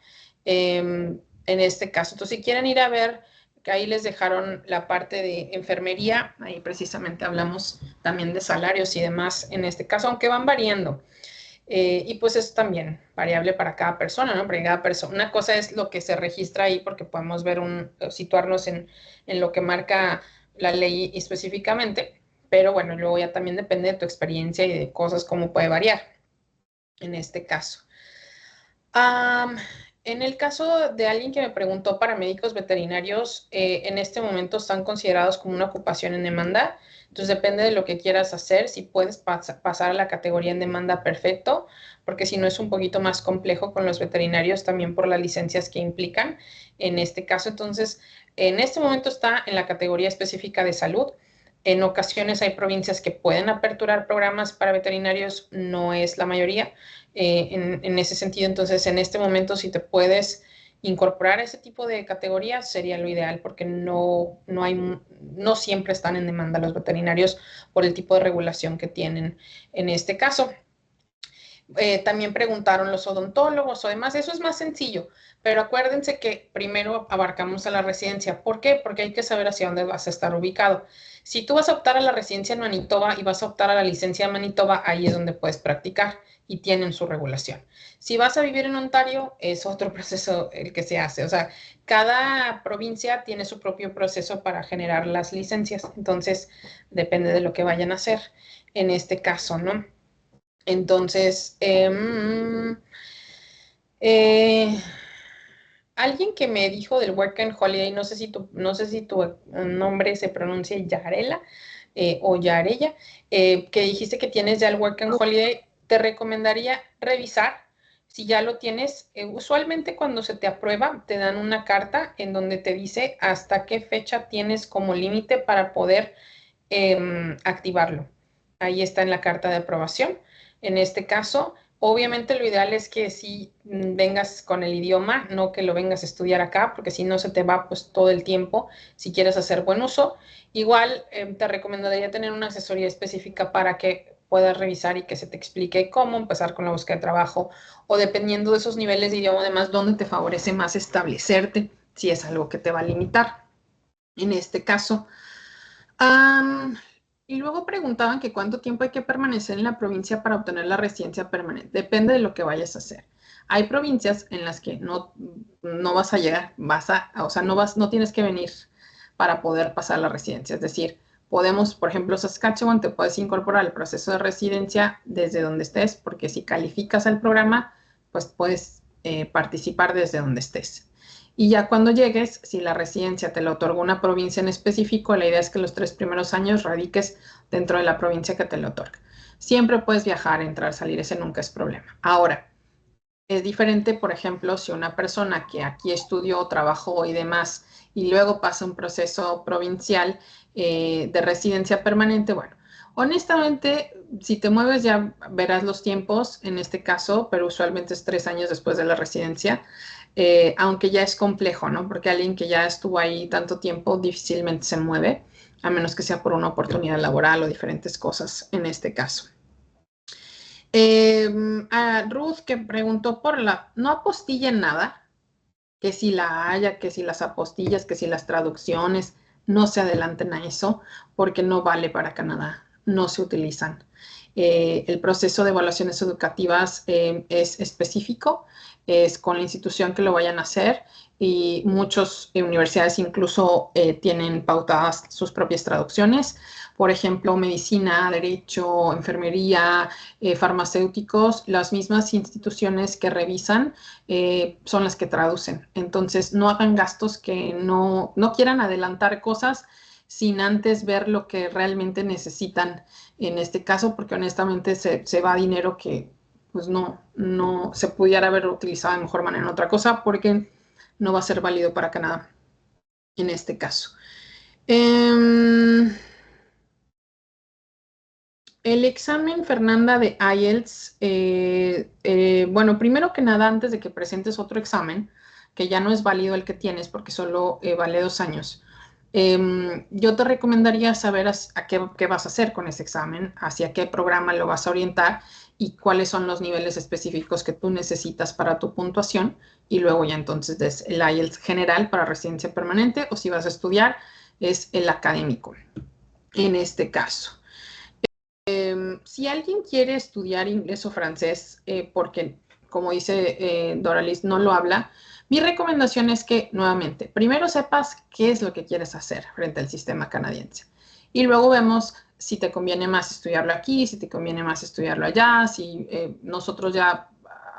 en este caso. Entonces, si quieren ir a ver, que ahí les dejaron la parte de enfermería, ahí precisamente hablamos también de salarios y demás en este caso, aunque van variando. Y pues es también variable para cada persona, ¿no? Porque cada persona, una cosa es lo que se registra ahí, porque podemos ver situarnos en lo que marca la ley específicamente, pero bueno, luego ya también depende de tu experiencia y de cosas cómo puede variar en este caso. En el caso de alguien que me preguntó para médicos veterinarios, en este momento están considerados como una ocupación en demanda. Entonces depende de lo que quieras hacer, si puedes pasar a la categoría en demanda, perfecto, porque si no es un poquito más complejo con los veterinarios también por las licencias que implican en este caso. Entonces, en este momento está en la categoría específica de salud. En ocasiones hay provincias que pueden aperturar programas para veterinarios, no es la mayoría. En ese sentido, entonces, en este momento, si te puedes incorporar a ese tipo de categorías, sería lo ideal, porque no siempre están en demanda los veterinarios por el tipo de regulación que tienen en este caso. También preguntaron los odontólogos o demás, eso es más sencillo, pero acuérdense que primero abarcamos a la residencia. ¿Por qué? Porque hay que saber hacia dónde vas a estar ubicado. Si tú vas a optar a la residencia en Manitoba y vas a optar a la licencia de Manitoba, ahí es donde puedes practicar y tienen su regulación. Si vas a vivir en Ontario, es otro proceso el que se hace. O sea, cada provincia tiene su propio proceso para generar las licencias. Entonces, depende de lo que vayan a hacer en este caso, ¿no? Entonces, alguien que me dijo del Work and Holiday, no sé si tu nombre se pronuncia Yarela o Yarella, que dijiste que tienes ya el Work and Holiday, te recomendaría revisar si ya lo tienes. Usualmente cuando se te aprueba, te dan una carta en donde te dice hasta qué fecha tienes como límite para poder activarlo. Ahí está en la carta de aprobación. En este caso, obviamente lo ideal es que si vengas con el idioma, no que lo vengas a estudiar acá, porque si no se te va pues todo el tiempo si quieres hacer buen uso. Igual te recomendaría tener una asesoría específica para que puedas revisar y que se te explique cómo empezar con la búsqueda de trabajo o dependiendo de esos niveles de idioma, además, dónde te favorece más establecerte si es algo que te va a limitar. En este caso, y luego preguntaban que cuánto tiempo hay que permanecer en la provincia para obtener la residencia permanente. Depende de lo que vayas a hacer. Hay provincias en las que no vas a llegar, o sea, no tienes que venir para poder pasar la residencia. Es decir, podemos, por ejemplo, Saskatchewan, te puedes incorporar al proceso de residencia desde donde estés, porque si calificas al programa, pues puedes participar desde donde estés. Y ya cuando llegues, si la residencia te la otorga una provincia en específico, la idea es que los 3 primeros años radiques dentro de la provincia que te la otorga. Siempre puedes viajar, entrar, salir, ese nunca es problema. Ahora, es diferente, por ejemplo, si una persona que aquí estudió, trabajó y demás, y luego pasa un proceso provincial de residencia permanente, bueno, honestamente, si te mueves ya verás los tiempos en este caso, pero usualmente es 3 años después de la residencia, aunque ya es complejo, ¿no? Porque alguien que ya estuvo ahí tanto tiempo difícilmente se mueve, a menos que sea por una oportunidad laboral o diferentes cosas en este caso. A Ruth, que preguntó por no apostillen nada, que si la haya, que si las apostillas, que si las traducciones, no se adelanten a eso porque no vale para Canadá, no se utilizan. El proceso de evaluaciones educativas es específico, es con la institución que lo vayan a hacer y muchas universidades incluso tienen pautadas sus propias traducciones. Por ejemplo, medicina, derecho, enfermería, farmacéuticos, las mismas instituciones que revisan son las que traducen. Entonces, no hagan gastos que no quieran adelantar cosas sin antes ver lo que realmente necesitan en este caso, porque honestamente se va dinero que pues no se pudiera haber utilizado de mejor manera en otra cosa, porque no va a ser válido para Canadá en este caso. El examen, Fernanda, de IELTS, bueno, primero que nada, antes de que presentes otro examen, que ya no es válido el que tienes porque solo vale 2 años, yo te recomendaría saber qué vas a hacer con ese examen, hacia qué programa lo vas a orientar y cuáles son los niveles específicos que tú necesitas para tu puntuación y luego ya entonces des el IELTS general para residencia permanente o si vas a estudiar es el académico en este caso. Si alguien quiere estudiar inglés o francés porque, como dice Doralis, no lo habla, mi recomendación es que, nuevamente, primero sepas qué es lo que quieres hacer frente al sistema canadiense. Y luego vemos si te conviene más estudiarlo aquí, si te conviene más estudiarlo allá, si nosotros ya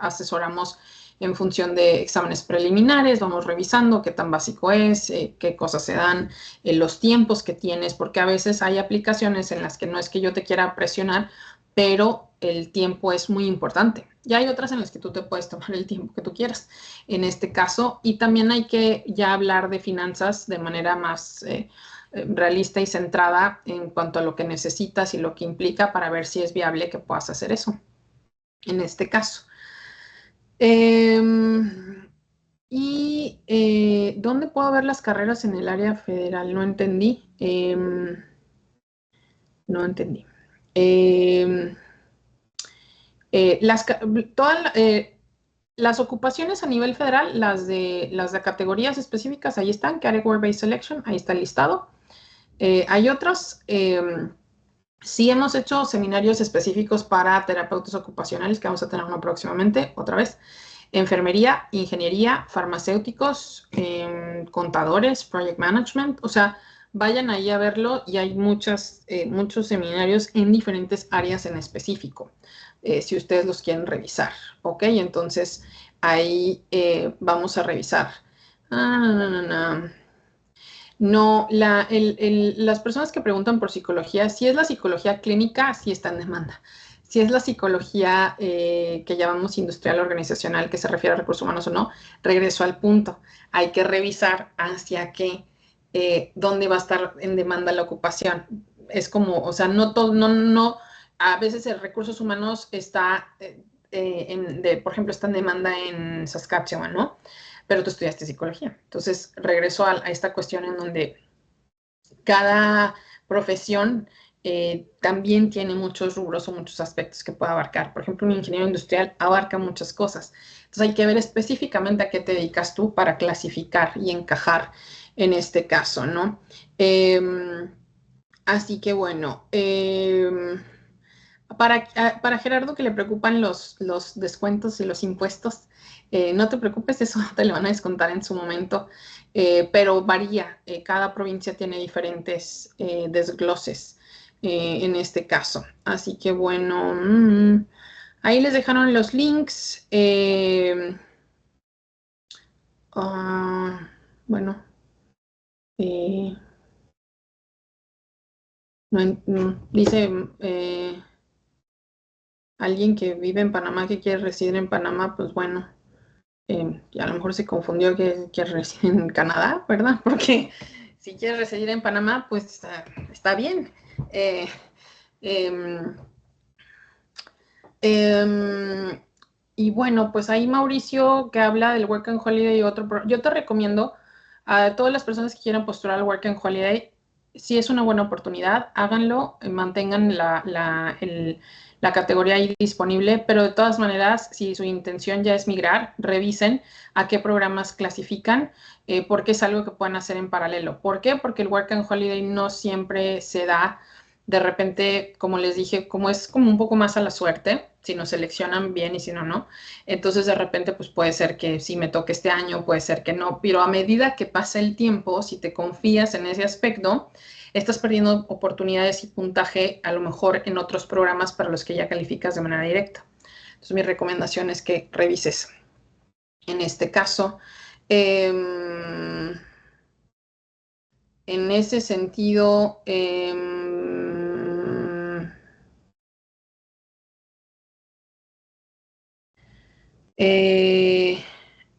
asesoramos en función de exámenes preliminares, vamos revisando qué tan básico es, qué cosas se dan, los tiempos que tienes, porque a veces hay aplicaciones en las que no es que yo te quiera presionar, pero el tiempo es muy importante. Ya hay otras en las que tú te puedes tomar el tiempo que tú quieras, en este caso, y también hay que ya hablar de finanzas de manera más realista y centrada en cuanto a lo que necesitas y lo que implica para ver si es viable que puedas hacer eso, en este caso. ¿Dónde puedo ver las carreras en el área federal? No entendí. No entendí. Las ocupaciones a nivel federal, las de categorías específicas, ahí están, Category Based Selection, ahí está el listado. Hay otros, sí hemos hecho seminarios específicos para terapeutas ocupacionales, que vamos a tener uno próximamente, otra vez. Enfermería, ingeniería, farmacéuticos, contadores, project management, o sea, vayan ahí a verlo y hay muchos seminarios en diferentes áreas en específico, si ustedes los quieren revisar, ¿ok? Entonces, ahí vamos a revisar. No, las personas que preguntan por psicología, si es la psicología clínica, sí está en demanda. Si es la psicología que llamamos industrial organizacional, que se refiere a recursos humanos o no, regreso al punto. Hay que revisar hacia qué, dónde va a estar en demanda la ocupación. Es como, o sea, no todo, no, a veces el recursos humanos está, por ejemplo, está en demanda en Saskatchewan, ¿no? Pero tú estudiaste psicología. Entonces, regreso a esta cuestión en donde cada profesión también tiene muchos rubros o muchos aspectos que puede abarcar. Por ejemplo, un ingeniero industrial abarca muchas cosas. Entonces, hay que ver específicamente a qué te dedicas tú para clasificar y encajar en este caso, ¿no? Así que, bueno, para Gerardo, que le preocupan los descuentos y los impuestos, no te preocupes, eso te lo van a descontar en su momento, pero varía, cada provincia tiene diferentes desgloses en este caso. Así que bueno, ahí les dejaron los links. Bueno, dice... alguien que vive en Panamá, que quiere residir en Panamá, pues bueno, y a lo mejor se confundió que reside en Canadá, ¿verdad? Porque si quiere residir en Panamá, pues está bien. Y bueno, pues ahí Mauricio, que habla del Work and Holiday y otro, yo te recomiendo a todas las personas que quieran postular al Work and Holiday, si es una buena oportunidad, háganlo, mantengan la categoría ahí disponible, pero de todas maneras, si su intención ya es migrar, revisen a qué programas clasifican, porque es algo que pueden hacer en paralelo. ¿Por qué? Porque el Work and Holiday no siempre se da de repente, como les dije, como es como un poco más a la suerte, si nos seleccionan bien y si no, no. Entonces, de repente, pues puede ser que sí me toque este año, puede ser que no, pero a medida que pasa el tiempo, si te confías en ese aspecto, estás perdiendo oportunidades y puntaje a lo mejor en otros programas para los que ya calificas de manera directa. Entonces, mi recomendación es que revises en este caso. En ese sentido,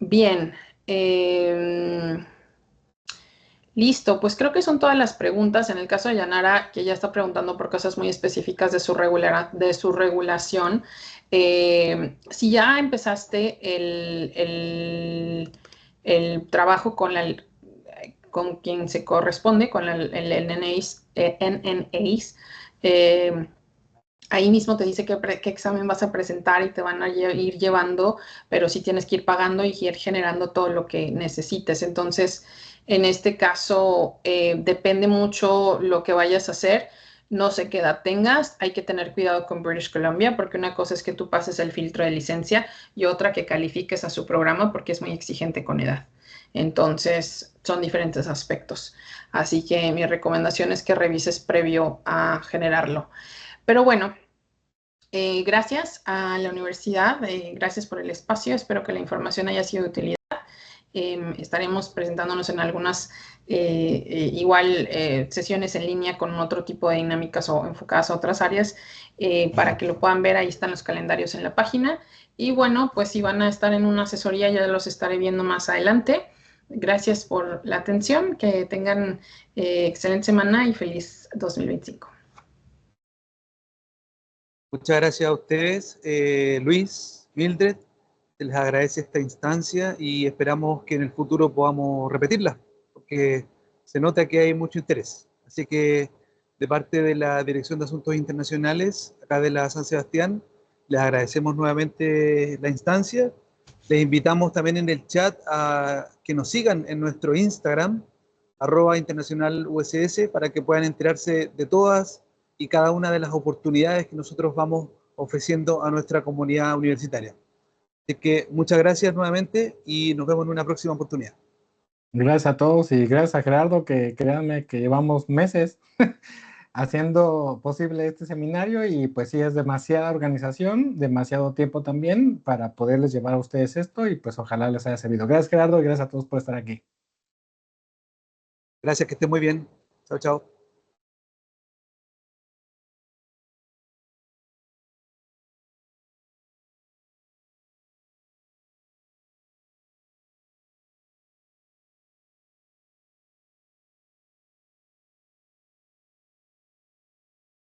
bien. Listo, pues creo que son todas las preguntas. En el caso de Yanara, que ya está preguntando por cosas muy específicas de su regulación, si ya empezaste el trabajo con quien se corresponde, con el NNAs, ahí mismo te dice qué examen vas a presentar y te van a ir llevando, pero sí tienes que ir pagando y ir generando todo lo que necesites. Entonces, en este caso, depende mucho lo que vayas a hacer. No sé qué edad tengas, hay que tener cuidado con British Columbia, porque una cosa es que tú pases el filtro de licencia y otra que califiques a su programa porque es muy exigente con edad. Entonces, son diferentes aspectos. Así que mi recomendación es que revises previo a generarlo. Pero bueno, gracias a la universidad, gracias por el espacio, espero que la información haya sido de utilidad. Estaremos presentándonos en algunas sesiones en línea con otro tipo de dinámicas o enfocadas a otras áreas para que lo puedan ver. Ahí están los calendarios en la página. Y bueno, pues si van a estar en una asesoría ya los estaré viendo más adelante. Gracias por la atención, que tengan excelente semana y feliz 2025. Muchas gracias a ustedes, Luis, Mildred. Se les agradece esta instancia y esperamos que en el futuro podamos repetirla, porque se nota que hay mucho interés. Así que de parte de la Dirección de Asuntos Internacionales, acá de la San Sebastián, Les agradecemos nuevamente la instancia. Les invitamos también en el chat a que nos sigan en nuestro Instagram, @internacionaluss, para que puedan enterarse de todas y cada una de las oportunidades que nosotros vamos ofreciendo a nuestra comunidad universitaria. Así que muchas gracias nuevamente y nos vemos en una próxima oportunidad. Gracias a todos y gracias a Gerardo, que créanme que llevamos meses haciendo posible este seminario y pues sí, es demasiada organización, demasiado tiempo también para poderles llevar a ustedes esto y pues ojalá les haya servido. Gracias Gerardo y gracias a todos por estar aquí. Gracias, que estén muy bien. Chao, chao.